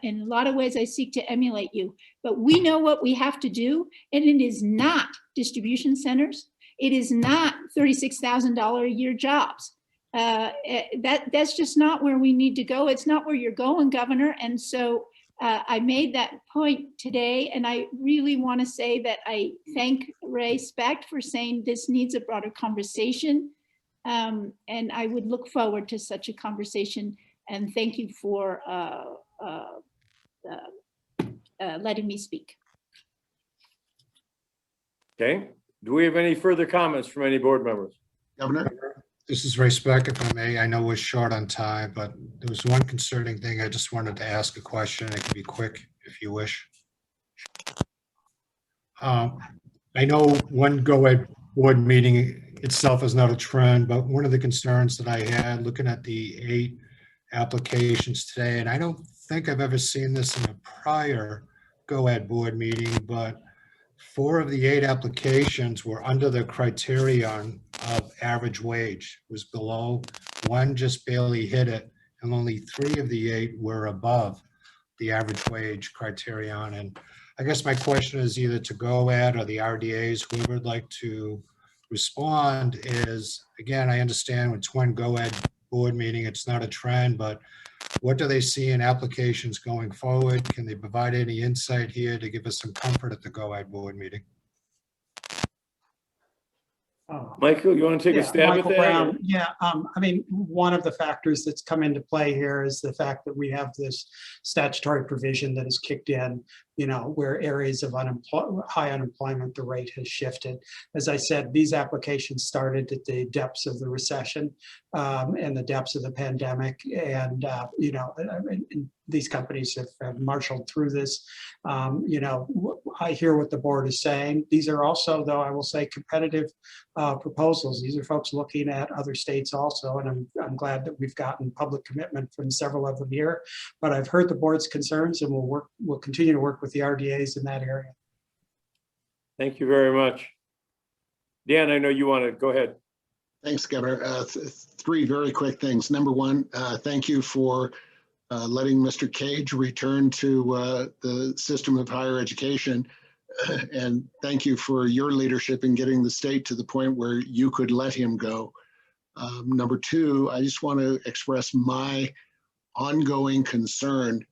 In a lot of ways, I seek to emulate you. But we know what we have to do, and it is not distribution centers. It is not $36,000 a year jobs. That's just not where we need to go. It's not where you're going, Governor. And so I made that point today, and I really want to say that I thank Ray Specht for saying this needs a broader conversation. And I would look forward to such a conversation. And thank you for letting me speak. Okay. Do we have any further comments from any board members? Governor? This is Ray Speck, if I may. I know we're short on time, but there was one concerning thing. I just wanted to ask a question. It can be quick if you wish. I know one GOED board meeting itself is not a trend, but one of the concerns that I had looking at the 8 applications today, and I don't think I've ever seen this in a prior GOED board meeting, but 4 of the 8 applications were under the criterion of average wage, was below. 1 just barely hit it, and only 3 of the 8 were above the average wage criterion. And I guess my question is either to GOED or the RDAs, whoever would like to respond is, again, I understand it's one GOED board meeting, it's not a trend, but what do they see in applications going forward? Can they provide any insight here to give us some comfort at the GOED board meeting? Michael, you want to take a stab Michael at that? Brown, yeah, I mean, one of the factors that's come into play here is the fact that we have this statutory provision that has kicked in, you know, where areas of high unemployment, the rate has shifted. As I said, these applications started at the depths of the recession and the depths of the pandemic. And, you know, these companies have marshaled through this. You know, I hear what the board is saying. These are also, though, I will say, competitive proposals. These are folks looking at other states also, and I'm glad that we've gotten public commitment from several of them here. But I've heard the board's concerns, and we'll continue to work with the RDAs in that area. Thank you very much. Dan, I know you want to go ahead. Thanks, Governor. 3 very quick things. Number 1, thank you for letting Mr. Cage return to the system of higher education. And thank you for your leadership in getting the state to the point where you could let him go. Number 2, I just want to express my ongoing concern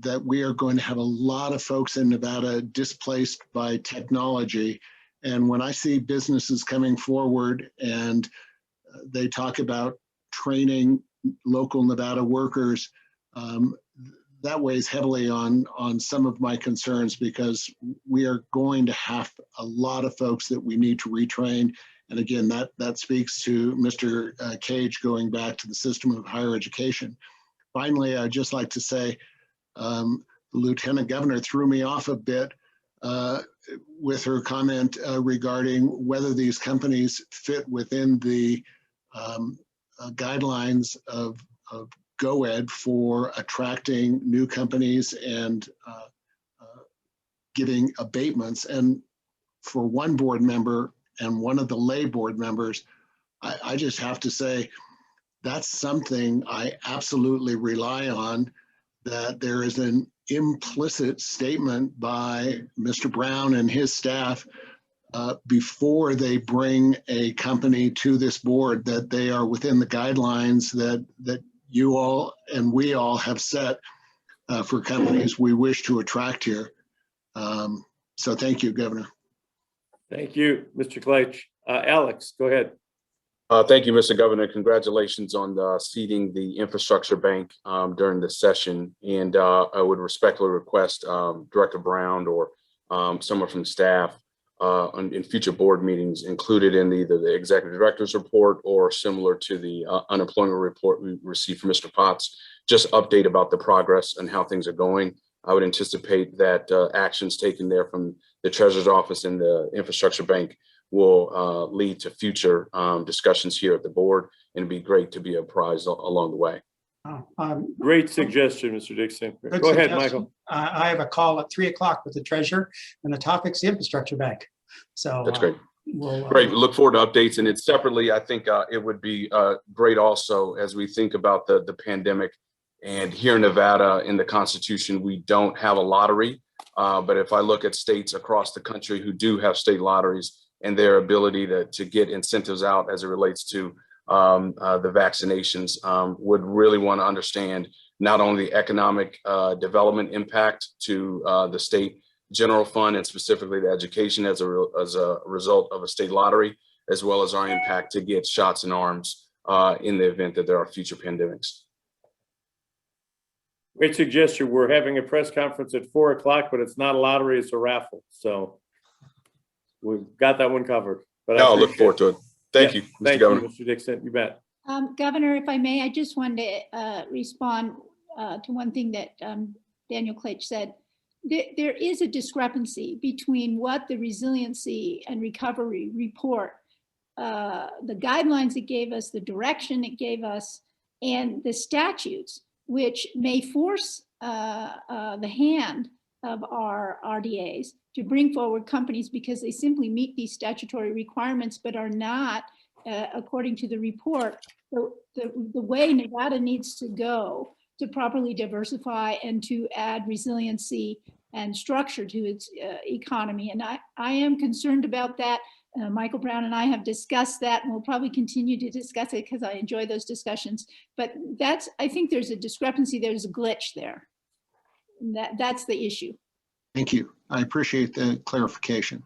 that we are going to have a lot of folks in Nevada displaced by technology. And when I see businesses coming forward and they talk about training local Nevada workers, that weighs heavily on some of my concerns, because we are going to have a lot of folks that we need to retrain. And again, that speaks to Mr. Cage going back to the system of higher education. Finally, I'd just like to say, the Lieutenant Governor threw me off a bit with her comment regarding whether these companies fit within the guidelines of GOED for attracting new companies and giving abatements. And for one board member and one of the lay board members, I just have to say that's something I absolutely rely on, that there is an implicit statement by Mr. Brown and his staff before they bring a company to this board, that they are within the guidelines that you all and we all have set for companies we wish to attract here. So thank you, Governor. Thank you, Mr. Kleitch. Alex, go ahead. Thank you, Mr. Governor. Congratulations on seating the infrastructure bank during this session. And I would respectfully request Director Brown or someone from staff in future board meetings included in either the executive director's report or similar to the unemployment report we received from Mr. Potts, just update about the progress and how things are going. I would anticipate that actions taken there from the Treasurer's Office and the infrastructure bank will lead to future discussions here at the board, and it'd be great to be apprised along the way. Great suggestion, Mr. Dixon. Good Go ahead, suggestion. Michael. I have a call at 3 o'clock with the treasurer, and the topic's the infrastructure bank. So That's great. We'll, Great. We look forward to updates. And it's separately, I think it would be great also as we think about the pandemic. And here in Nevada, in the Constitution, we don't have a lottery. But if I look at states across the country who do have state lotteries and their ability to get incentives out as it relates to the vaccinations, would really want to understand not only the economic development impact to the state general fund and specifically the education as a result of a state lottery, as well as our impact to get shots in arms in the event that there are future pandemics. Great suggestion. We're having a press conference at 4 o'clock, but it's not a lottery, it's a raffle. So we've got that one covered. But I'll look forward to it. Thank you, Mr. Thank Governor. you, Mr. Dixon. You bet. Governor, if I may, I just wanted to respond to one thing that Daniel Kleitch said. There is a discrepancy between what the resiliency and recovery report, the guidelines it gave us, the direction it gave us, and the statutes, which may force the hand of our RDAs to bring forward companies because they simply meet these statutory requirements but are not, according to the report, the way Nevada needs to go to properly diversify and to add resiliency and structure to its economy. And I am concerned about that. Michael Brown and I have discussed that, and we'll probably continue to discuss it because I enjoy those discussions. But I think there's a discrepancy, there's a glitch there. And that's the issue. Thank you. I appreciate the clarification.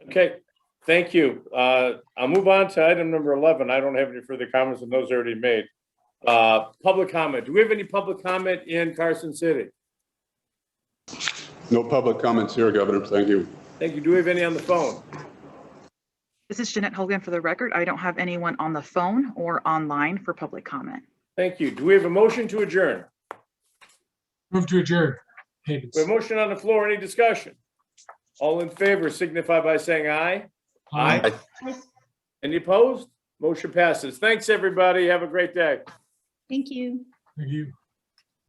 Okay, thank you. I'll move on to item number 11. I don't have any further comments, and those are already made. Public comment. Do we have any public comment in Carson City? No public comments here, Governor. Thank you. Thank you. Do we have any on the phone? This is Jeanette Hogan for the record. I don't have anyone on the phone or online for public comment. Thank you. Do we have a motion to adjourn? Move to adjourn. We have a motion on the floor. Any discussion? All in favor signify by saying aye. Aye. Any opposed? Motion passes. Thanks, everybody. Have a great day. Thank you. Thank you.